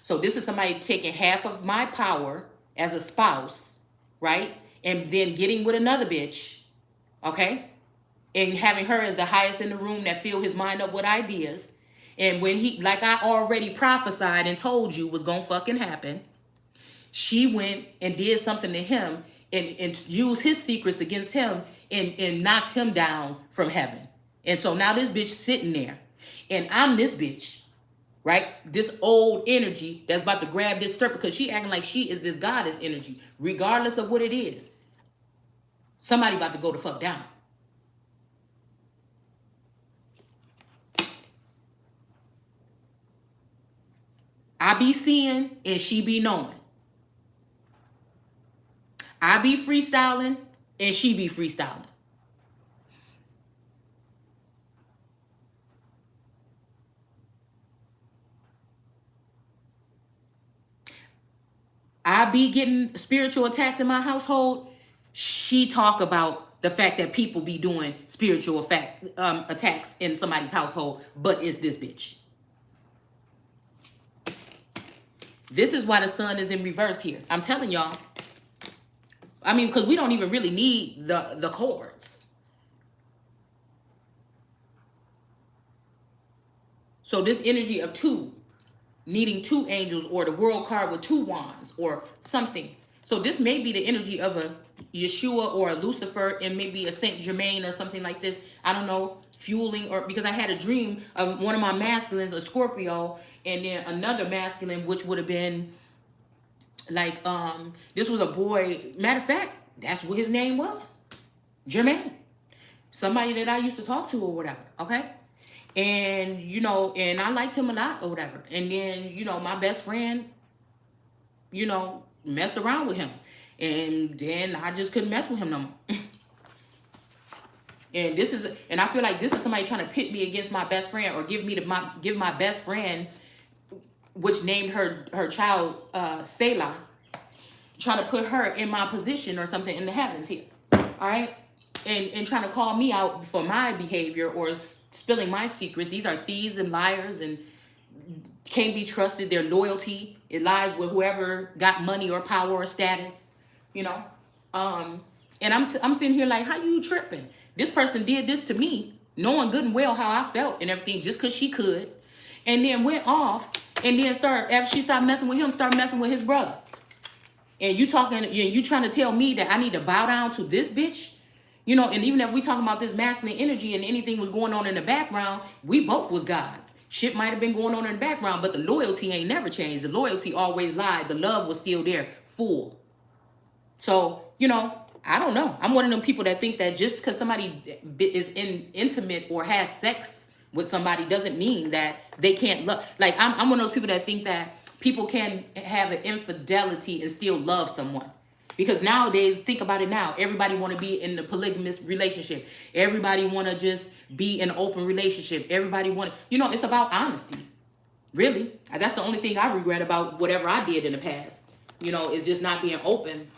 So this is somebody taking half of my power as a spouse, right? And then getting with another bitch, okay? And having her as the highest in the room that fill his mind up with ideas. And when he, like I already prophesied and told you was gonna fucking happen, she went and did something to him and used his secrets against him and knocked him down from heaven. And so now this bitch sitting there, and I'm this bitch, right? This old energy that's about to grab this serpent, because she acting like she is this goddess energy, regardless of what it is. Somebody about to go the fuck down. I be seeing and she be knowing. I be freestyling and she be freestyling. I be getting spiritual attacks in my household. She talk about the fact that people be doing spiritual attacks in somebody's household, but it's this bitch. This is why the sun is in reverse here. I'm telling y'all. I mean, because we don't even really need the chords. So this energy of two, needing two angels, or the world card with two wands or something. So this may be the energy of a Yeshua or a Lucifer, and maybe a Saint Germain or something like this. I don't know, fueling, or because I had a dream of one of my masculines, a Scorpio, and then another masculine, which would have been like, this was a boy. Matter of fact, that's what his name was. Germain. Somebody that I used to talk to or whatever. Okay. And, you know, and I liked him a lot or whatever. And then, you know, my best friend, you know, messed around with him. And then I just couldn't mess with him no more. And I feel like this is somebody trying to pit me against my best friend, or give my best friend, which named her child Selah, trying to put her in my position or something in the heavens here. All right. And trying to call me out for my behavior or spilling my secrets. These are thieves and liars and can't be trusted. Their loyalty, it lies with whoever got money or power or status, you know. And I'm sitting here like, how you tripping? This person did this to me, knowing good and well how I felt and everything, just because she could, and then went off And then after she started messing with him, start messing with his brother. And you trying to tell me that I need to bow down to this bitch? And even if we talking about this masculine energy and anything was going on in the background, we both was gods. Shit might have been going on in the background, but the loyalty ain't never changed. The loyalty always lied. The love was still there, full. So, I don't know. I'm one of them people that think that just because somebody is intimate or has sex with somebody doesn't mean that they can't love. Like, I'm one of those people that think that people can have an infidelity and still love someone. Because nowadays, think about it now. Everybody want to be in the polygamous relationship. Everybody want to just be in an open relationship. Everybody want, it's about honesty. Really. That's the only thing I regret about whatever I did in the past. Is just not being open,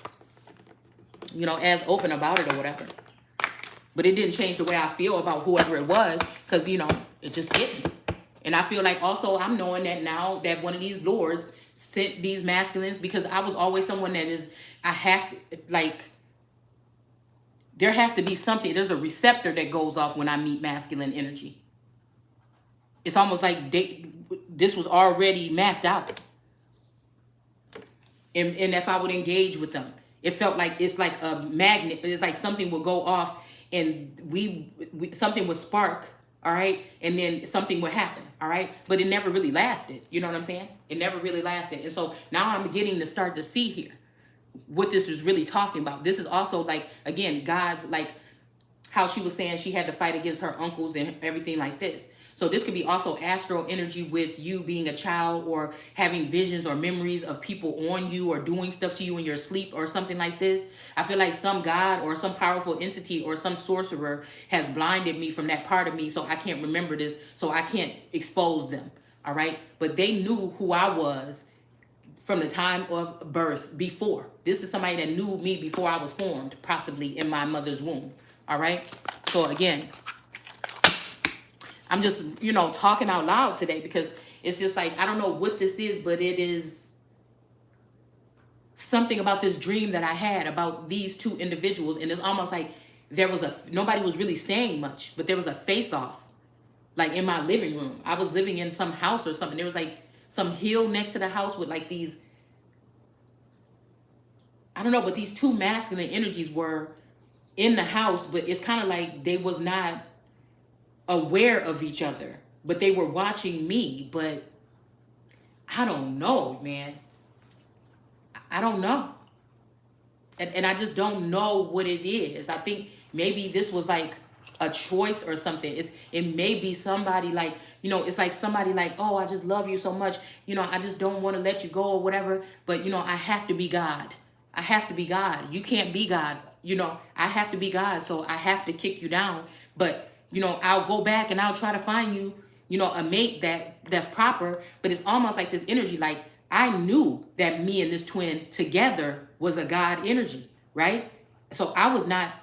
as open about it or whatever. But it didn't change the way I feel about whoever it was, because, it just hit me. And I feel like also I'm knowing that now that one of these lords sent these masculines, because I was always someone that I have to, like, there has to be something. There's a receptor that goes off when I meet masculine energy. It's almost like this was already mapped out. And if I would engage with them, it felt like it's like a magnet. It's like something would go off and something would spark, all right? And then something would happen, all right? But it never really lasted. You know what I'm saying? It never really lasted. And so now I'm getting to start to see here what this is really talking about. This is also like, again, God's, like how she was saying she had to fight against her uncles and everything like this. So this could be also astral energy with you being a child or having visions or memories of people on you or doing stuff to you in your sleep or something like this. I feel like some God or some powerful entity or some sorcerer has blinded me from that part of me, so I can't remember this, so I can't expose them, all right? But they knew who I was from the time of birth before. This is somebody that knew me before I was formed, possibly in my mother's womb, all right? So again, I'm just, talking out loud today because it's just like, I don't know what this is, but it is something about this dream that I had about these two individuals. And it's almost like nobody was really saying much, but there was a face-off, like in my living room. I was living in some house or something. There was like some hill next to the house with like these, I don't know, but these two masculine energies were in the house, but it's kind of like they was not aware of each other, but they were watching me. But I don't know, man. I don't know. And I just don't know what it is. I think maybe this was like a choice or something. It may be somebody like, it's like somebody like, oh, I just love you so much. I just don't want to let you go or whatever. But, I have to be God. I have to be God. You can't be God. I have to be God. So I have to kick you down. But, I'll go back and I'll try to find you, a mate that's proper. But it's almost like this energy, like I knew that me and this twin together was a God energy, right? So I was not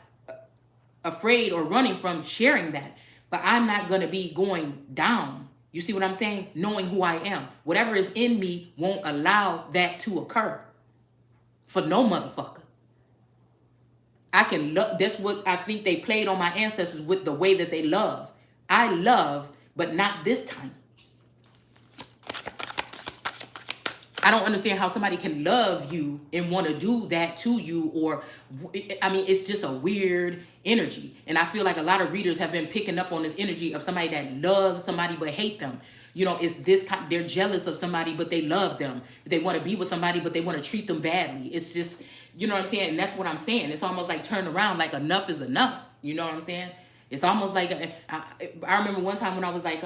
afraid or running from sharing that. But I'm not going to be going down. You see what I'm saying? Knowing who I am. Whatever is in me won't allow that to occur. For no motherfucker. I can love. That's what I think they played on my ancestors with the way that they love. I love, but not this time. I don't understand how somebody can love you and want to do that to you, or, I mean, it's just a weird energy. And I feel like a lot of readers have been picking up on this energy of somebody that loves somebody but hate them. It's this kind, they're jealous of somebody, but they love them. They want to be with somebody, but they want to treat them badly. It's just, you know what I'm saying? And that's what I'm saying. It's almost like turn around, like enough is enough. You know what I'm saying? It's almost like, I remember one time when I was like,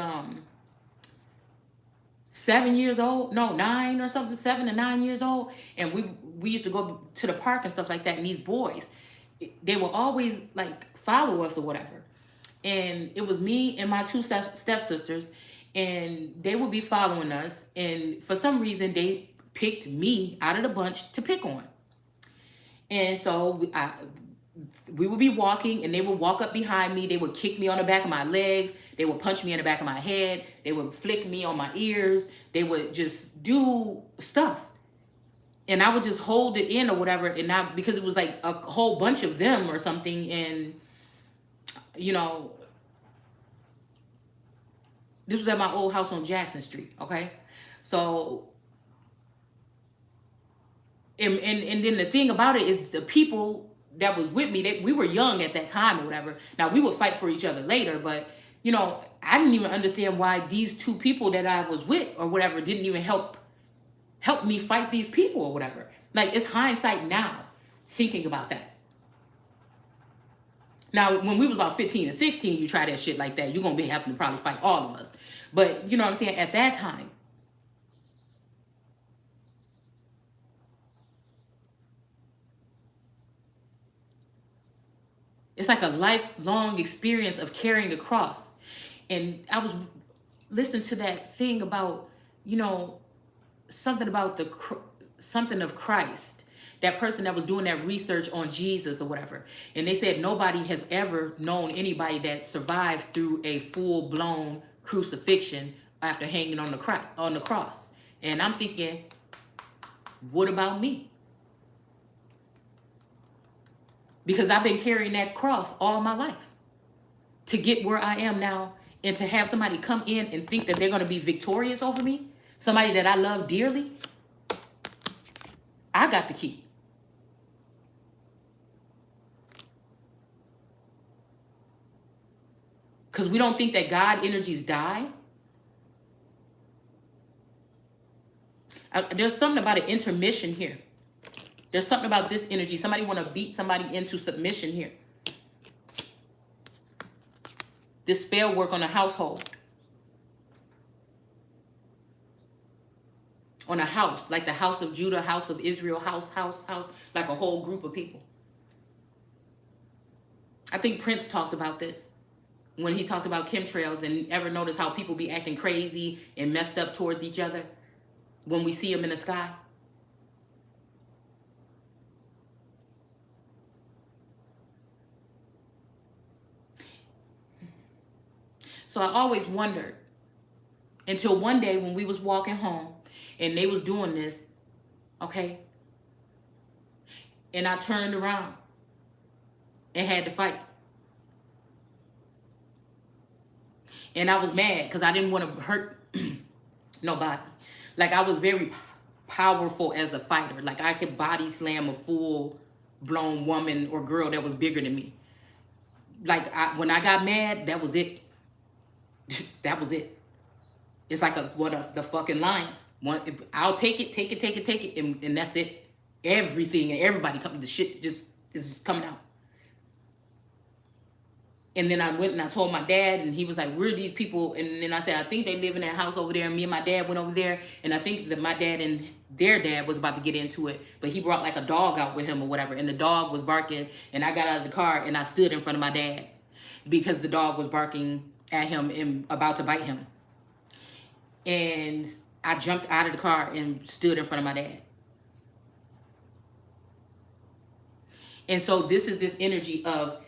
7 years old, no, 9 or something, 7 to 9 years old. And we used to go to the park and stuff like that. And these boys, they will always like follow us or whatever. And it was me and my two stepsisters, and they would be following us. And for some reason, they picked me out of the bunch to pick on. And so we would be walking, and they would walk up behind me. They would kick me on the back of my legs. They would punch me in the back of my head. They would flick me on my ears. They would just do stuff. And I would just hold it in or whatever. And because it was like a whole bunch of them or something. And, this was at my old house on Jackson Street, okay? So, and then the thing about it is the people that was with me, that we were young at that time or whatever. Now we would fight for each other later, but you know, I didn't even understand why these two people that I was with or whatever didn't even help me fight these people or whatever. Like, it's hindsight now thinking about that. Now, when we was about 15 and 16, you try that shit like that, you're gonna be having to probably fight all of us. But you know what I'm saying? At that time, it's like a lifelong experience of carrying a cross. And I was listening to that thing about, you know, something about something of Christ. That person that was doing that research on Jesus or whatever. And they said nobody has ever known anybody that survived through a full-blown crucifixion after hanging on the cross. And I'm thinking, what about me? Because I've been carrying that cross all my life to get where I am now, and to have somebody come in and think that they're going to be victorious over me, somebody that I love dearly, I got the key. Because we don't think that God energies die. There's something about an intermission here. There's something about this energy. Somebody want to beat somebody into submission here. This spell work on a household. On a house, like the house of Judah, house of Israel, house, like a whole group of people. I think Prince talked about this when he talked about chemtrails, and ever notice how people be acting crazy and messed up towards each other when we see them in the sky? So I always wondered, until one day when we was walking home and they was doing this, okay? And I turned around and had to fight. And I was mad because I didn't want to hurt nobody. Like, I was very powerful as a fighter. Like, I could body slam a full-blown woman or girl that was bigger than me. Like, when I got mad, that was it. That was it. It's like the fucking lion. I'll take it, and that's it. Everything and everybody coming, the shit just is coming out. And then I went and I told my dad, and he was like, where are these people? And then I said, I think they live in that house over there. And me and my dad went over there, and I think that my dad and their dad was about to get into it, but he brought like a dog out with him or whatever, and the dog was barking, and I got out of the car and I stood in front of my dad because the dog was barking at him and about to bite him. And I jumped out of the car and stood in front of my dad. And so this is this energy of,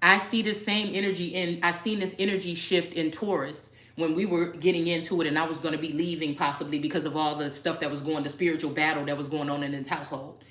I see this same energy, and I seen this energy shift in Taurus when we were getting into it, and I was going to be leaving possibly because of all the stuff that was going, the spiritual battle that was going on in his household.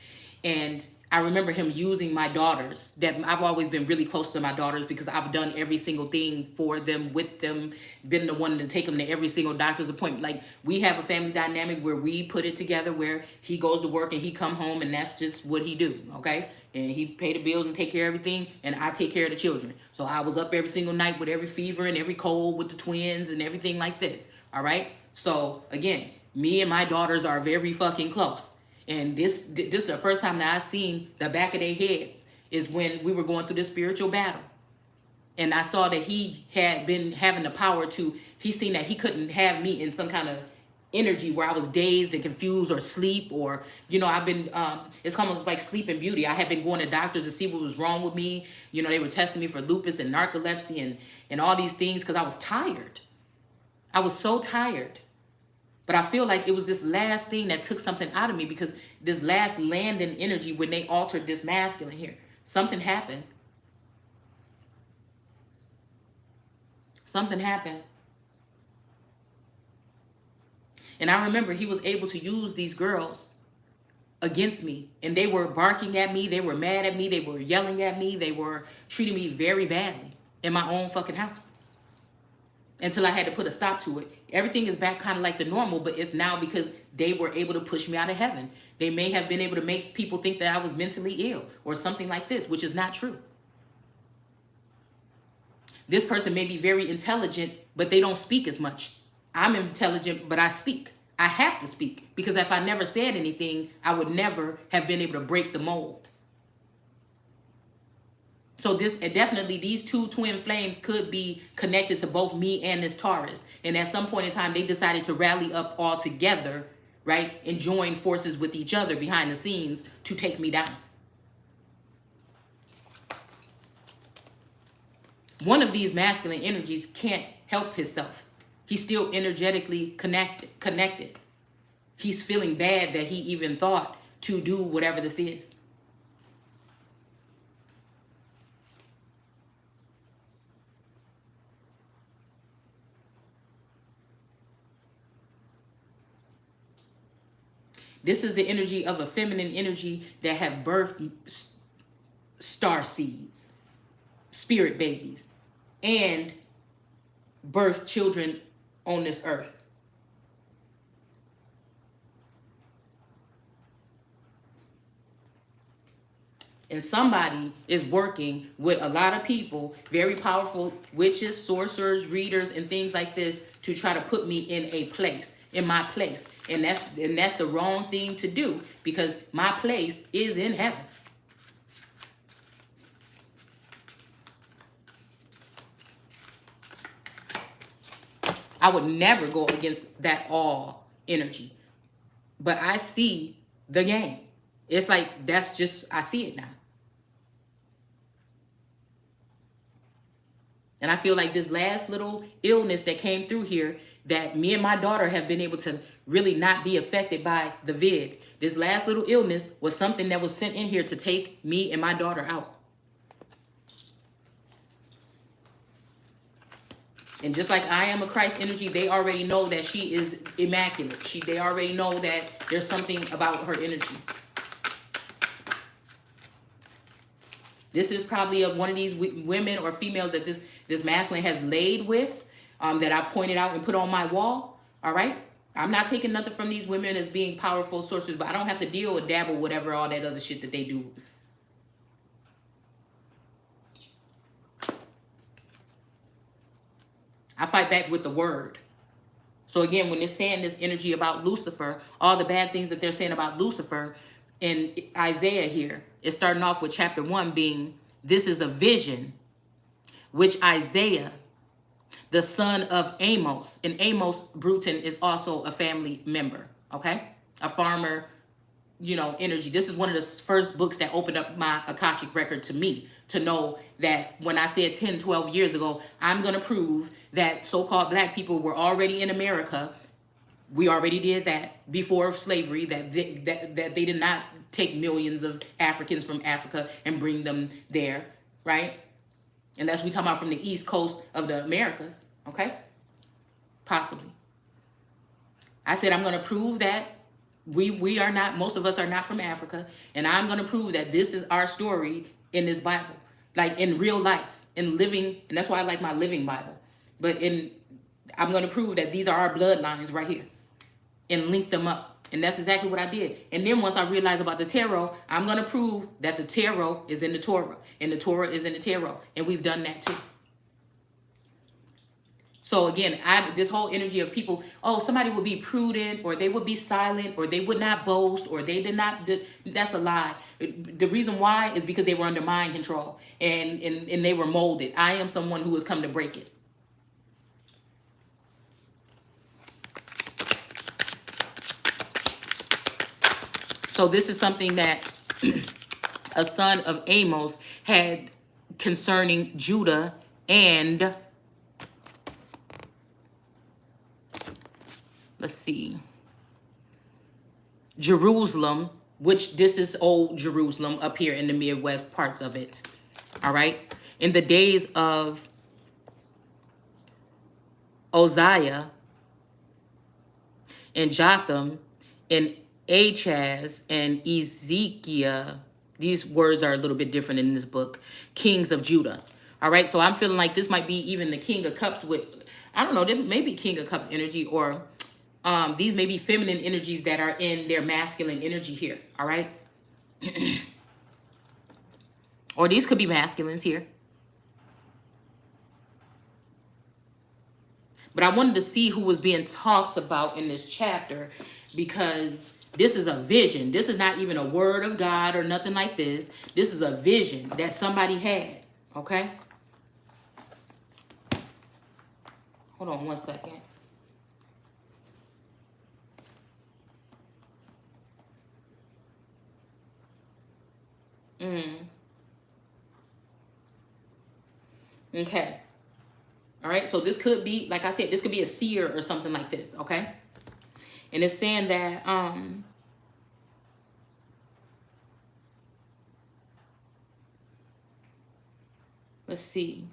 And I remember him using my daughters, that I've always been really close to my daughters because I've done every single thing for them, with them, been the one to take them to every single doctor's appointment. Like, we have a family dynamic where we put it together, where he goes to work and he come home, and that's just what he do, okay? And he pay the bills and take care of everything, and I take care of the children. So I was up every single night with every fever and every cold with the twins and everything like this, all right? So, again, me and my daughters are very fucking close. And this the first time that I seen the back of their heads is when we were going through this spiritual battle. And I saw that he had been having the power to, he seen that he couldn't have me in some kind of energy where I was dazed and confused or sleep, or, you know, I've been, it's almost like Sleeping Beauty. I had been going to doctors to see what was wrong with me. You know, they were testing me for lupus and narcolepsy and all these things because I was tired. I was so tired. But I feel like it was this last thing that took something out of me, because this last landing energy, when they altered this masculine here, something happened. Something happened. And I remember he was able to use these girls against me. And they were barking at me. They were mad at me. They were yelling at me. They were treating me very badly in my own fucking house. until I had to put a stop to it. Everything is back kind of like the normal, but it's now because they were able to push me out of heaven. They may have been able to make people think that I was mentally ill or something like this, which is not true. This person may be very intelligent, but they don't speak as much. I'm intelligent, but I speak. I have to speak because if I never said anything, I would never have been able to break the mold. So this, and definitely these two twin flames could be connected to both me and this Taurus. And at some point in time, they decided to rally up all together, right? And join forces with each other behind the scenes to take me down. One of these masculine energies can't help himself. He's still energetically connected. He's feeling bad that he even thought to do whatever this is. This is the energy of a feminine energy that have birthed star seeds, spirit babies, and birthed children on this earth. And somebody is working with a lot of people, very powerful witches, sorcerers, readers, and things like this to try to put me in a place, in my place. And that's the wrong thing to do because my place is in heaven. I would never go against that all energy. But I see the game. It's like, that's just, I see it now. And I feel like this last little illness that came through here, that me and my daughter have been able to really not be affected by the vid. This last little illness was something that was sent in here to take me and my daughter out. And just like I am a Christ energy, they already know that she is immaculate. They already know that there's something about her energy. This is probably one of these women or females that this masculine has laid with, that I pointed out and put on my wall. All right? I'm not taking nothing from these women as being powerful sorcerers, but I don't have to deal with dabble, whatever, all that other shit that they do. I fight back with the word. So again, when they're saying this energy about Lucifer, all the bad things that they're saying about Lucifer in Isaiah here, it's starting off with chapter 1 being, this is a vision, which Isaiah, the son of Amos, and Amos Bruton is also a family member, okay? A farmer, you know, energy. This is one of the first books that opened up my Akashic record to me, to know that when I said 10, 12 years ago, I'm going to prove that so-called black people were already in America. We already did that before slavery, that they did not take millions of Africans from Africa and bring them there, right? And that's we talking about from the East Coast of the Americas, okay? Possibly. I said I'm going to prove that we are not, most of us are not from Africa, and I'm going to prove that this is our story in this Bible, like in real life, in living, and that's why I like my living Bible. But I'm going to prove that these are our bloodlines right here and link them up. And that's exactly what I did. And then once I realized about the tarot, I'm going to prove that the tarot is in the Torah and the Torah is in the tarot. And we've done that too. So again, this whole energy of people, oh, somebody would be prudent, or they would be silent, or they would not boast, or they did not, that's a lie. The reason why is because they were under mind control and they were molded. I am someone who has come to break it. So this is something that a son of Amos had concerning Judah and, let's see, Jerusalem, which this is old Jerusalem up here in the Midwest parts of it. All right. In the days of Uzziah and Jotham and Achaz and Ezekiel, these words are a little bit different in this book, kings of Judah. All right, so I'm feeling like this might be even the King of Cups with I don't know, there may be King of Cups energy, or these may be feminine energies that are in their masculine energy here, all right? Or these could be masculines here. But I wanted to see who was being talked about in this chapter, because this is a vision. This is not even a word of God or nothing like this. This is a vision that somebody had, okay? Hold on one second. Okay. All right. So this could be, like I said, this could be a seer or something like this. Okay. And it's saying that, let's see.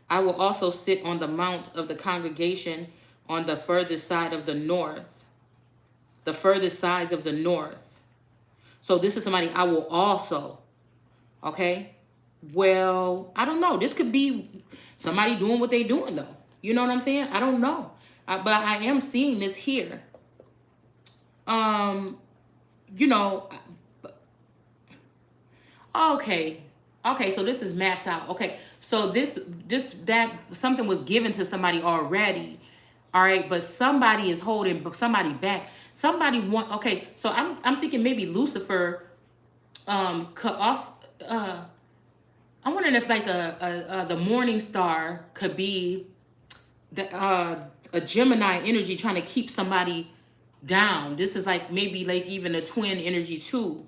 I will also sit on the mount of the congregation on the furthest side of the north. The furthest sides of the north. So this is somebody I will also. Okay. Well, I don't know. This could be somebody doing what they doing though. You know what I'm saying? I don't know. But I am seeing this here. You know, okay. Okay, so this is mapped out. Okay. So that something was given to somebody already. All right, but somebody is holding somebody back. Somebody want, okay, so I'm thinking maybe Lucifer could also I'm wondering if like the morning star could be a Gemini energy trying to keep somebody down. This is like maybe like even a twin energy too.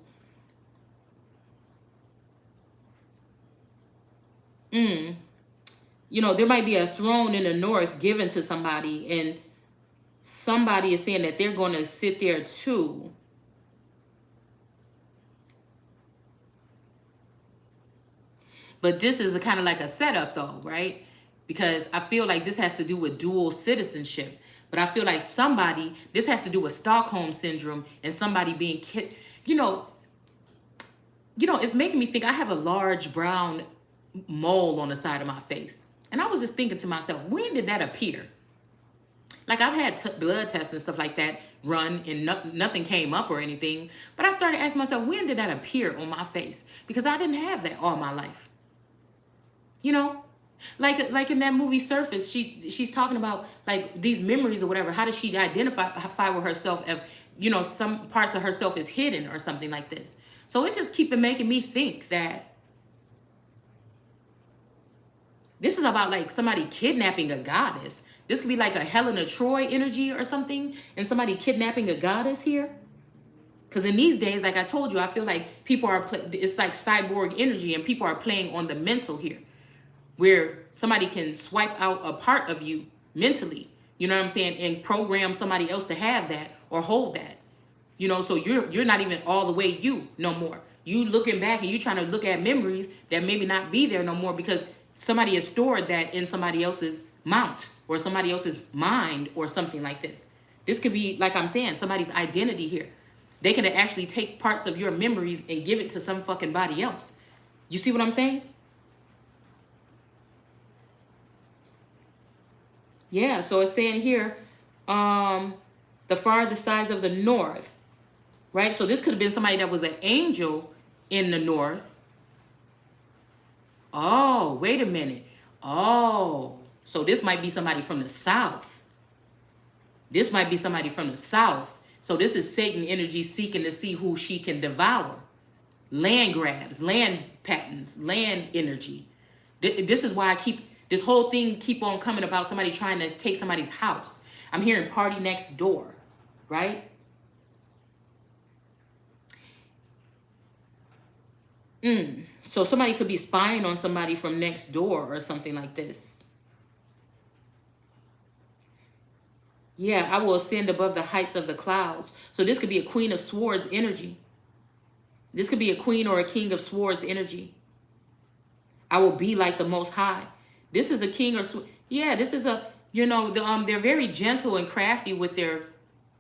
You know, there might be a throne in the north given to somebody, and somebody is saying that they're going to sit there too. But this is a kind of like a setup though, right? Because I feel like this has to do with dual citizenship. But I feel like this has to do with Stockholm syndrome and somebody being you know, it's making me think I have a large brown mole on the side of my face. And I was just thinking to myself, when did that appear? Like I've had blood tests and stuff like that run, and nothing came up or anything. But I started asking myself, when did that appear on my face? Because I didn't have that all my life. You know, like in that movie Surface, she's talking about like these memories or whatever. How does she identify with herself if, you know, some parts of herself is hidden or something like this? So it's just keeping making me think that this is about like somebody kidnapping a goddess. This could be like a Helena Troy energy or something, and somebody kidnapping a goddess here. Because in these days, like I told you, I feel like people are, it's like cyborg energy, and people are playing on the mental here, where somebody can swipe out a part of you mentally, you know what I'm saying, and program somebody else to have that or hold that. You know, so you're not even all the way you no more. You looking back and you trying to look at memories that maybe not be there no more, because somebody has stored that in somebody else's mount or somebody else's mind or something like this. This could be, like I'm saying, somebody's identity here. They can actually take parts of your memories and give it to some fucking body else. You see what I'm saying? Yeah, so it's saying here, the farthest sides of the north, right? So this could have been somebody that was an angel in the north. Oh, wait a minute. Oh, so this might be somebody from the south. This might be somebody from the south. So this is Satan energy seeking to see who she can devour. Land grabs, land patents, land energy. This is why this whole thing keep on coming about somebody trying to take somebody's house. I'm hearing party next door, right? So somebody could be spying on somebody from next door or something like this. Yeah, I will ascend above the heights of the clouds. So this could be a Queen of Swords energy. This could be a Queen or a King of Swords energy. I will be like the Most High. This is a King or yeah, this is a, you know, they're very gentle and crafty with their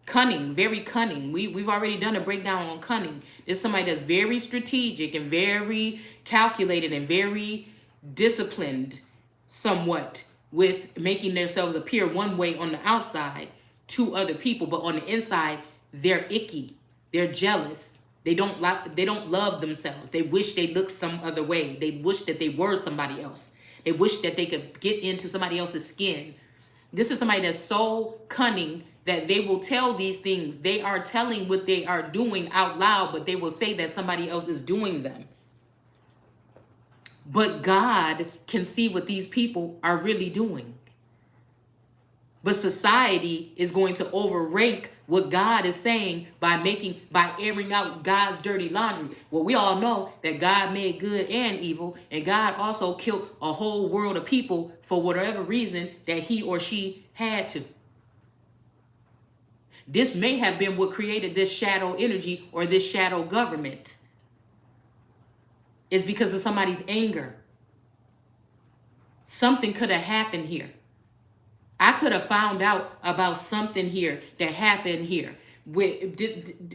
cunning, very cunning. We've already done a breakdown on cunning. It's somebody that's very strategic and very calculated and very disciplined somewhat with making themselves appear one way on the outside to other people, but on the inside, they're icky. They're jealous. They don't love themselves. They wish they looked some other way. They wish that they were somebody else. They wish that they could get into somebody else's skin. This is somebody that's so cunning that they will tell these things. They are telling what they are doing out loud, but they will say that somebody else is doing them. But God can see what these people are really doing. But society is going to overrank what God is saying by airing out God's dirty laundry. Well, we all know that God made good and evil, and God also killed a whole world of people for whatever reason that he or she had to. This may have been what created this shadow energy or this shadow government. It's because of somebody's anger. Something could have happened here. I could have found out about something here that happened here.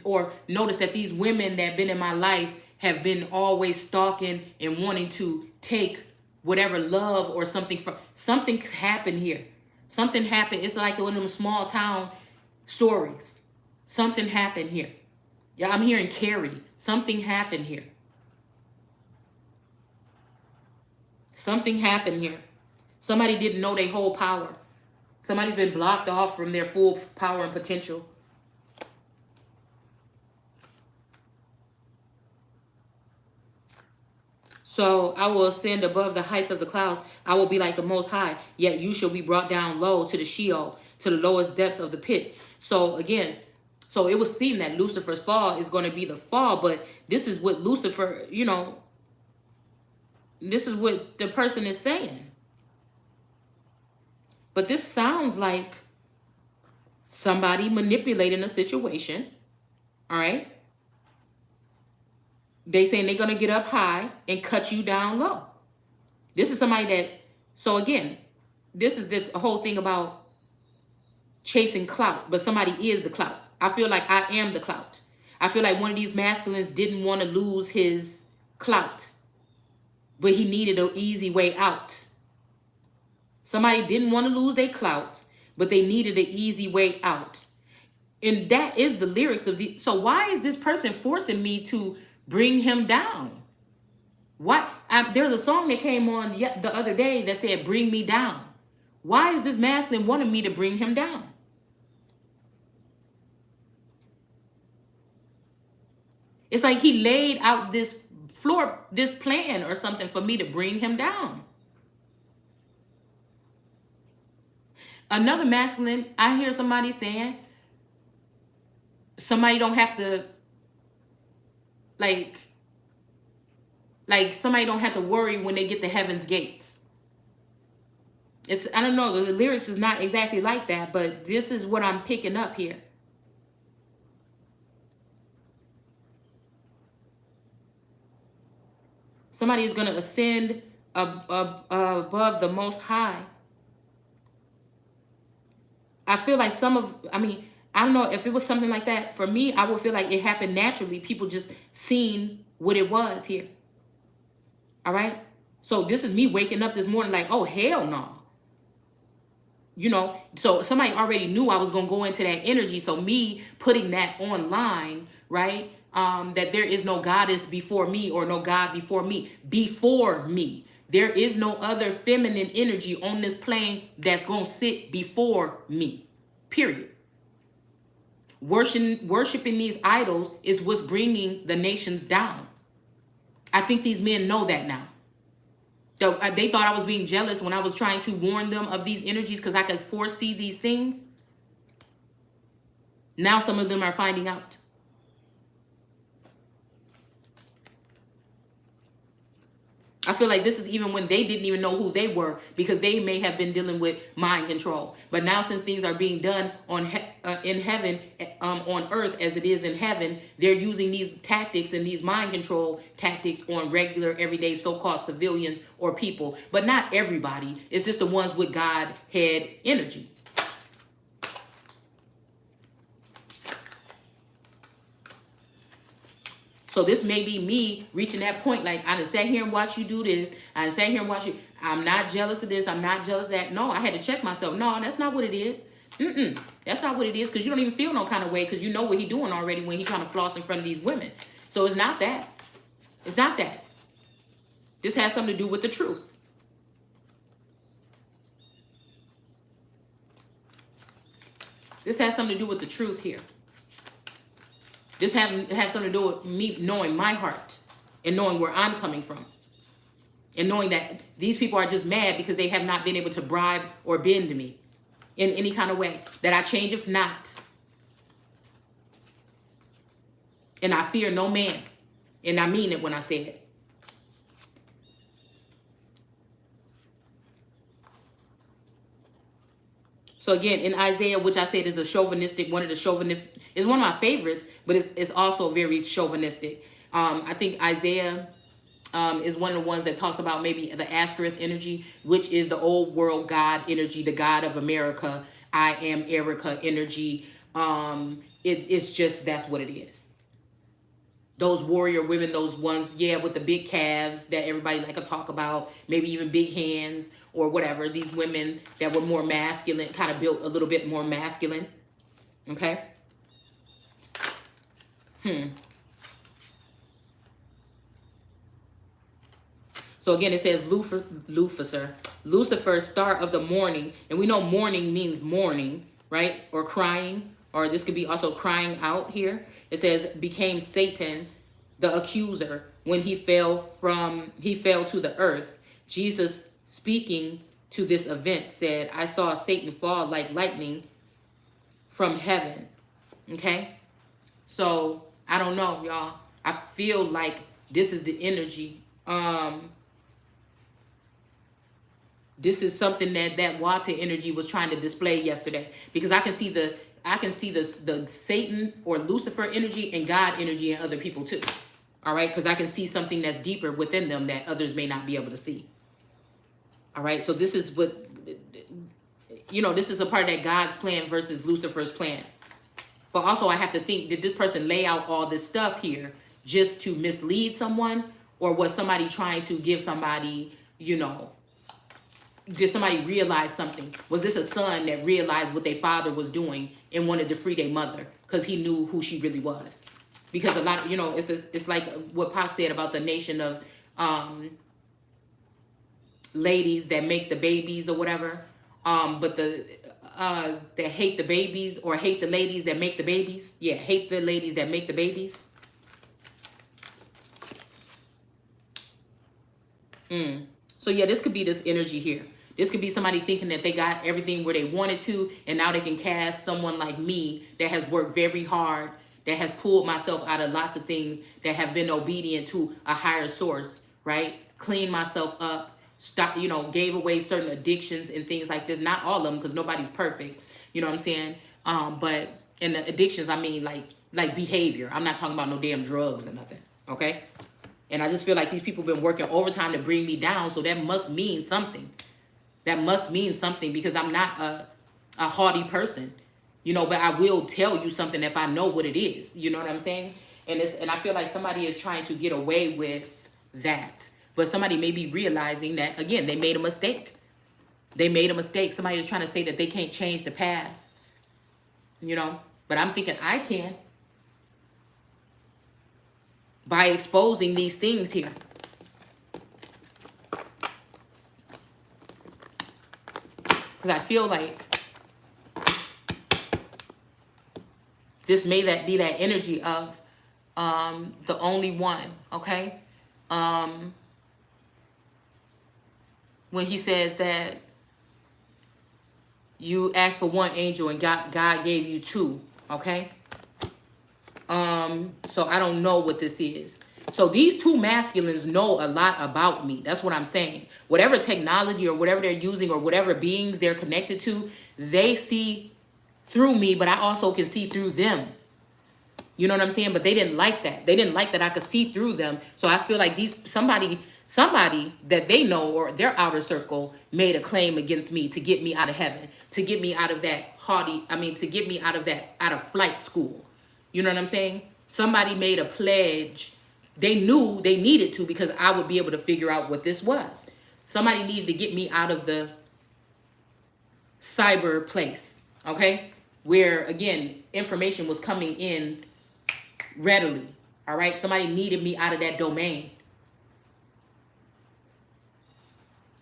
Or notice that these women that have been in my life have been always stalking and wanting to take whatever love or something from. Something happened here. Something happened. It's like one of them small town stories. Something happened here. Yeah, I'm hearing Carrie. Something happened here. Something happened here. Somebody didn't know their whole power. Somebody's been blocked off from their full power and potential. So I will ascend above the heights of the clouds. I will be like the Most High. Yet you shall be brought down low to the Sheol, to the lowest depths of the pit. So again, so it would seem that Lucifer's fall is going to be the fall. But this is what Lucifer, this is what the person is saying. But this sounds like somebody manipulating a situation. All right. They saying they're going to get up high and cut you down low. This is somebody that, so again, this is the whole thing about chasing clout, but somebody is the clout. I feel like I am the clout. I feel like one of these masculines didn't want to lose his clout, but he needed an easy way out. Somebody didn't want to lose their clout, but they needed an easy way out. And that is the lyrics of the. So why is this person forcing me to bring him down? Why? There's a song that came on the other day that said, "Bring me down." Why is this masculine wanting me to bring him down? It's like he laid out this plan or something for me to bring him down. Another masculine, I hear somebody saying, somebody don't have to, like somebody don't have to worry when they get to heaven's gates. I don't know, the lyrics is not exactly like that, but this is what I'm picking up here. Somebody is going to ascend above the Most High. I feel like I don't know if it was something like that. For me, I would feel like it happened naturally. People just seen what it was here. All right. So this is me waking up this morning like, oh, hell no. So somebody already knew I was going to go into that energy. So me putting that online, right? That there is no goddess before me or no God before me. Before me. There is no other feminine energy on this plane that's going to sit before me. Period. Worshiping these idols is what's bringing the nations down. I think these men know that now. So they thought I was being jealous when I was trying to warn them of these energies because I could foresee these things. Now some of them are finding out. I feel like this is even when they didn't even know who they were because they may have been dealing with mind control. But now since things are being done in heaven, on earth as it is in heaven, they're using these tactics and these mind control tactics on regular, everyday so-called civilians or people. But not everybody. It's just the ones with God head energy. So this may be me reaching that point. Like, I done sat here and watched you do this. I done sat here and watched you. I'm not jealous of this. I'm not jealous of that. No, I had to check myself. No, that's not what it is. That's not what it is, because you don't even feel no kind of way, because you know what he doing already when he trying to floss in front of these women. So it's not that. It's not that. This has something to do with the truth. This has something to do with the truth here. This has something to do with me knowing my heart and knowing where I'm coming from. And knowing that these people are just mad because they have not been able to bribe or bend me in any kind of way. That I change if not. And I fear no man. And I mean it when I say it. So again, in Isaiah, which I said is a chauvinistic, one of the chauvinistic, is one of my favorites, but it's also very chauvinistic. I think Isaiah is one of the ones that talks about maybe the Asterisk energy, which is the old world God energy, the God of America, I am Erica energy. It's just, that's what it is. Those warrior women, those ones, yeah, with the big calves that everybody like to talk about, maybe even big hands or whatever. These women that were more masculine, kind of built a little bit more masculine. Okay? So again, it says Lucifer, star of the morning. And we know morning means mourning, right? Or crying. Or this could be also crying out here. It says, became Satan, the accuser, when he fell to the earth. Jesus, speaking to this event, said, I saw Satan fall like lightning from heaven. Okay? So, I don't know, y'all. I feel like this is the energy. This is something that water energy was trying to display yesterday, because I can see the Satan or Lucifer energy and God energy in other people too. All right, because I can see something that's deeper within them that others may not be able to see. All right, so this is what, this is a part of that God's plan versus Lucifer's plan. But also I have to think, did this person lay out all this stuff here just to mislead someone, or was somebody trying to give somebody, did somebody realize something? Was this a son that realized what their father was doing and wanted to free their mother because he knew who she really was? Because a lot, it's like what Pac said about the nation of ladies that make the babies or whatever, but that hate the babies, or hate the ladies that make the babies. Yeah, hate the ladies that make the babies. So yeah, this could be this energy here. This could be somebody thinking that they got everything where they wanted to, and now they can cast someone like me that has worked very hard, that has pulled myself out of lots of things, that have been obedient to a higher source, right? Cleaned myself up, gave away certain addictions and things like this. Not all of them, because nobody's perfect. You know what I'm saying? But in the addictions, I mean like behavior. I'm not talking about no damn drugs or nothing, okay? And I just feel like these people have been working overtime to bring me down, so that must mean something. That must mean something, because I'm not a haughty person, but I will tell you something if I know what it is. You know what I'm saying? And I feel like somebody is trying to get away with that. But somebody may be realizing that, again, they made a mistake. They made a mistake. Somebody is trying to say that they can't change the past. But I'm thinking I can. By exposing these things here. Because I feel like this may be that energy of the only one, okay? When he says that you asked for one angel and God gave you two, okay? So I don't know what this is. So these two masculines know a lot about me. That's what I'm saying. Whatever technology or whatever they're using or whatever beings they're connected to, they see through me, but I also can see through them. You know what I'm saying? But they didn't like that. They didn't like that I could see through them. So I feel like somebody that they know or their outer circle made a claim against me to get me out of heaven, to get me out of that to get me out of flight school. You know what I'm saying? Somebody made a pledge They knew they needed to, because I would be able to figure out what this was. Somebody needed to get me out of the cyber place, okay? Where, again, information was coming in readily, all right? Somebody needed me out of that domain.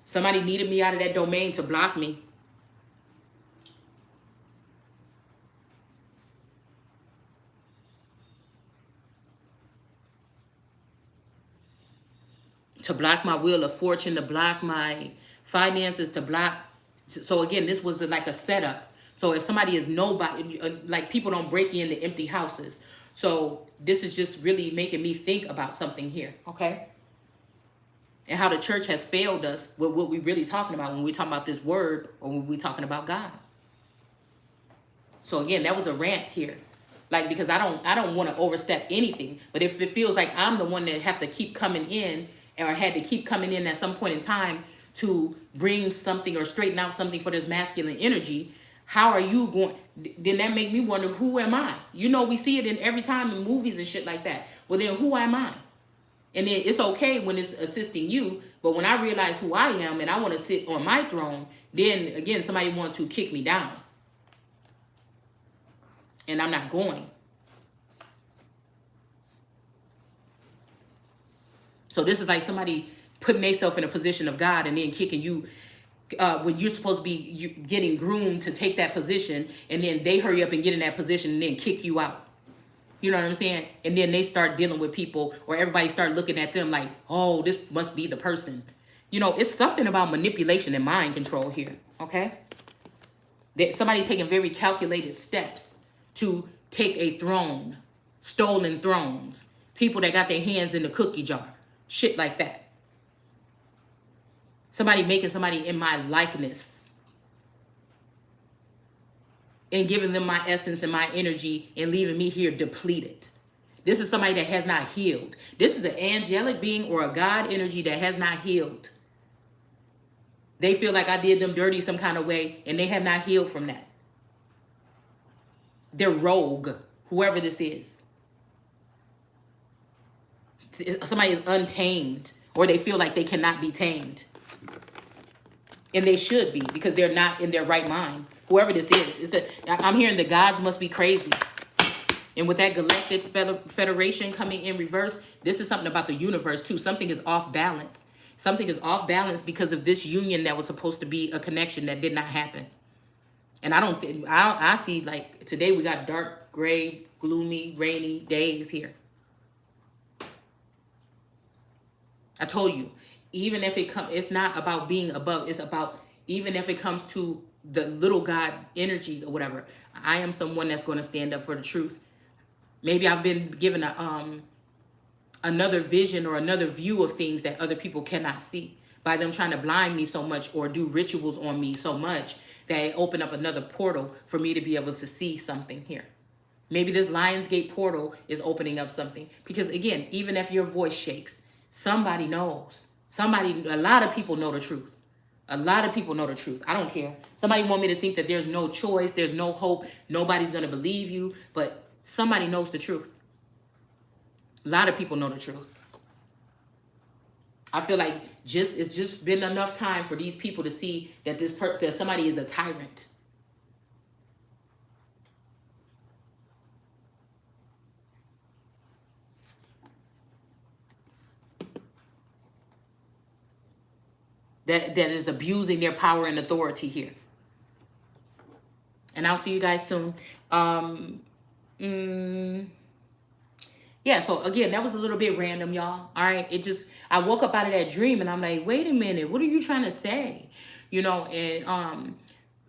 Somebody needed me out of that domain to block me. To block my wheel of fortune, to block my finances, to block. So again, this was like a setup. So if somebody is nobody, like people don't break into empty houses. So this is just really making me think about something here, okay? And how the church has failed us with what we're really talking about when we talk about this word, or when we're talking about God. So again, that was a rant here. Like, because I don't want to overstep anything, but if it feels like I'm the one that have to keep coming in, or had to keep coming in at some point in time to bring something or straighten out something for this masculine energy, how are you going? Then that make me wonder, who am I? You know, we see it in every time in movies and shit like that. Well, then who am I? And then it's okay when it's assisting you, but when I realize who I am and I want to sit on my throne, then again, somebody wants to kick me down. And I'm not going. So this is like somebody putting themselves in a position of God and then kicking you when you're supposed to be getting groomed to take that position, and then they hurry up and get in that position and then kick you out. You know what I'm saying? And then they start dealing with people, or everybody start looking at them like, oh, this must be the person. You know, it's something about manipulation and mind control here, okay? That somebody taking very calculated steps to take a throne, stolen thrones, people that got their hands in the cookie jar, shit like that. Somebody making somebody in my likeness and giving them my essence and my energy and leaving me here depleted. This is somebody that has not healed. This is an angelic being or a God energy that has not healed. They feel like I did them dirty some kind of way, and they have not healed from that. They're rogue, whoever this is. Somebody is untamed, or they feel like they cannot be tamed. And they should be, because they're not in their right mind. Whoever this is. I'm hearing the gods must be crazy. And with that Galactic Federation coming in reverse, this is something about the universe too. Something is off balance. Something is off balance because of this union that was supposed to be a connection that did not happen. And I see, like, today we got dark, gray, gloomy, rainy days here. I told you, even if it's not about being above, it's about, even if it comes to the little God energies or whatever, I am someone that's going to stand up for the truth. Maybe I've been given another vision or another view of things that other people cannot see by them trying to blind me so much or do rituals on me so much that it open up another portal for me to be able to see something here. Maybe this Lionsgate portal is opening up something, because again, even if your voice shakes, somebody knows. A lot of people know the truth. A lot of people know the truth. I don't care. Somebody want me to think that there's no choice, there's no hope, nobody's going to believe you, but somebody knows the truth. A lot of people know the truth. I feel like it's just been enough time for these people to see that that somebody is a tyrant. That is abusing their power and authority here. And I'll see you guys soon. Yeah, so again, that was a little bit random, y'all. All right, I woke up out of that dream and I'm like, wait a minute, what are you trying to say? You know, and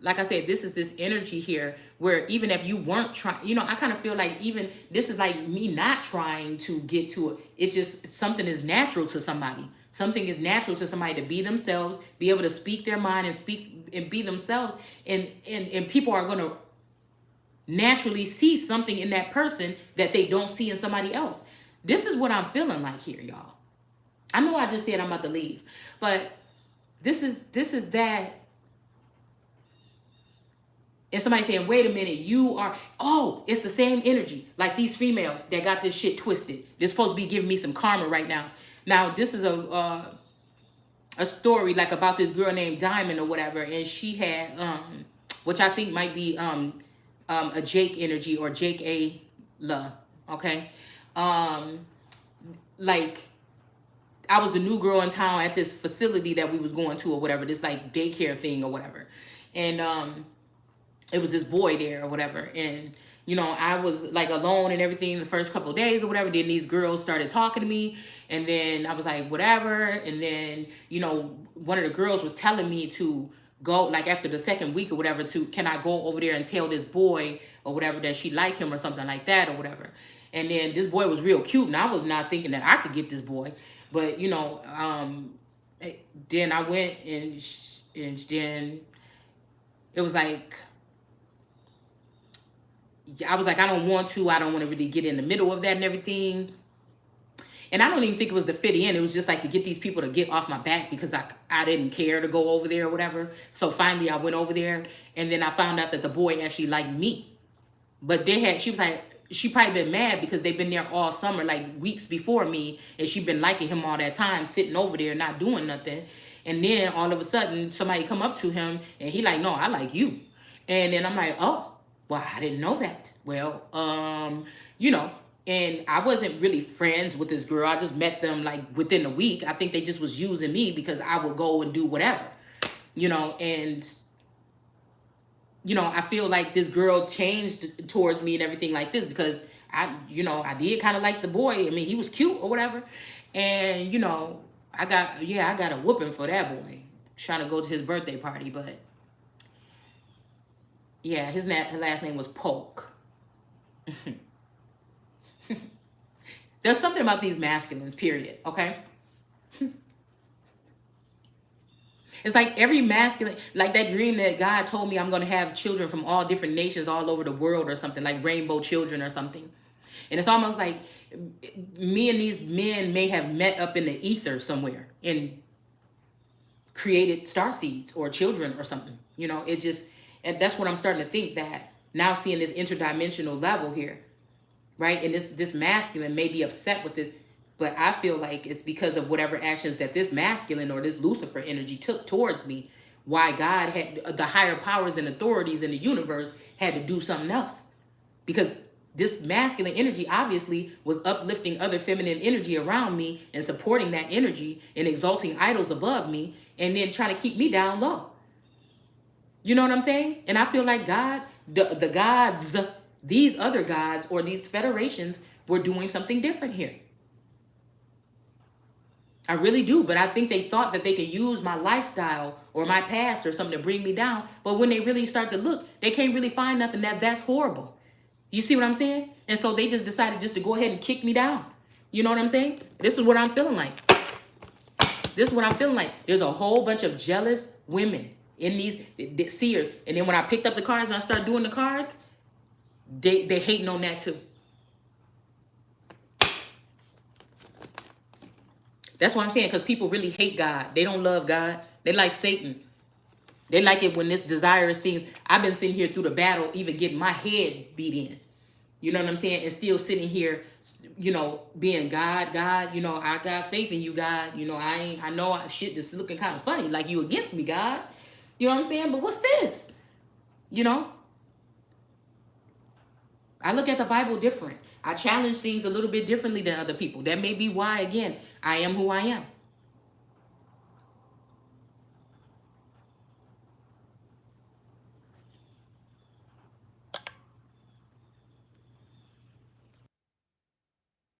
like I said, this is this energy here where even if you weren't trying, you know, I kind of feel like even this is like me not trying to get to it. It's just something is natural to somebody. Something is natural to somebody to be themselves, be able to speak their mind and speak and be themselves. And people are going to naturally see something in that person that they don't see in somebody else. This is what I'm feeling like here, y'all. I know I just said I'm about to leave, but this is that And somebody saying, wait a minute, you are, oh, it's the same energy. Like these females that got this shit twisted. They're supposed to be giving me some karma right now. Now, this is a story like about this girl named Diamond or whatever. And she had, which I think might be a Jake energy or Jake A. La, okay? Like, I was the new girl in town at this facility that we was going to or whatever, this like daycare thing or whatever. And it was this boy there or whatever. And, you know, I was like alone and everything the first couple of days or whatever. Then these girls started talking to me. And then I was like, whatever. And then, you know, one of the girls was telling me to go, like after the second week or whatever, to, can I go over there and tell this boy or whatever that she liked him or something like that or whatever. And then this boy was real cute. And I was not thinking that I could get this boy. But, you know, then I went and then it was like, I was like, I don't want to really get in the middle of that and everything. And I don't even think it was to fit in. It was just like to get these people to get off my back because I didn't care to go over there or whatever. So finally I went over there and then I found out that the boy actually liked me. But she was like, she probably been mad because they've been there all summer, like weeks before me. And she been liking him all that time, sitting over there, not doing nothing. And then all of a sudden somebody come up to him and he like, no, I like you. And then I'm like, oh, well, I didn't know that. Well, you know, and I wasn't really friends with this girl. I just met them like within a week. I think they just was using me because I would go and do whatever, you know, and, you know, I feel like this girl changed towards me and everything like this because I did kind of like the boy. I mean, he was cute or whatever. And, you know, I got a whooping for that boy trying to go to his birthday party, but yeah, his last name was Polk. There's something about these masculines, period, okay? It's like every masculine, like that dream that God told me I'm going to have children from all different nations all over the world or something, like rainbow children or something. And it's almost like me and these men may have met up in the ether somewhere and created star seeds or children or something. You know, it just, and that's what I'm starting to think, that now seeing this interdimensional level here, right? And this masculine may be upset with this, but I feel like it's because of whatever actions that this masculine or this Lucifer energy took towards me, why God had, the higher powers and authorities in the universe had to do something else. Because this masculine energy obviously was uplifting other feminine energy around me and supporting that energy and exalting idols above me and then trying to keep me down low. You know what I'm saying? And I feel like God, the gods, these other gods or these federations were doing something different here. I really do. But I think they thought that they could use my lifestyle or my past or something to bring me down. But when they really start to look, they can't really find nothing that's horrible. You see what I'm saying? And so they just decided just to go ahead and kick me down. You know what I'm saying? This is what I'm feeling like. This is what I'm feeling like. There's a whole bunch of jealous women in these seers. And then when I picked up the cards and I started doing the cards, they hating on that too. That's what I'm saying, because people really hate God. They don't love God. They like Satan. They like it when this desirous things. I've been sitting here through the battle, even getting my head beat in. You know what I'm saying? And still sitting here, you know, being God, you know, I got faith in you, God. You know, I know shit that's looking kind of funny, like you against me, God. You know what I'm saying? But what's this? You know? I look at the Bible different. I challenge things a little bit differently than other people. That may be why, again, I am who I am.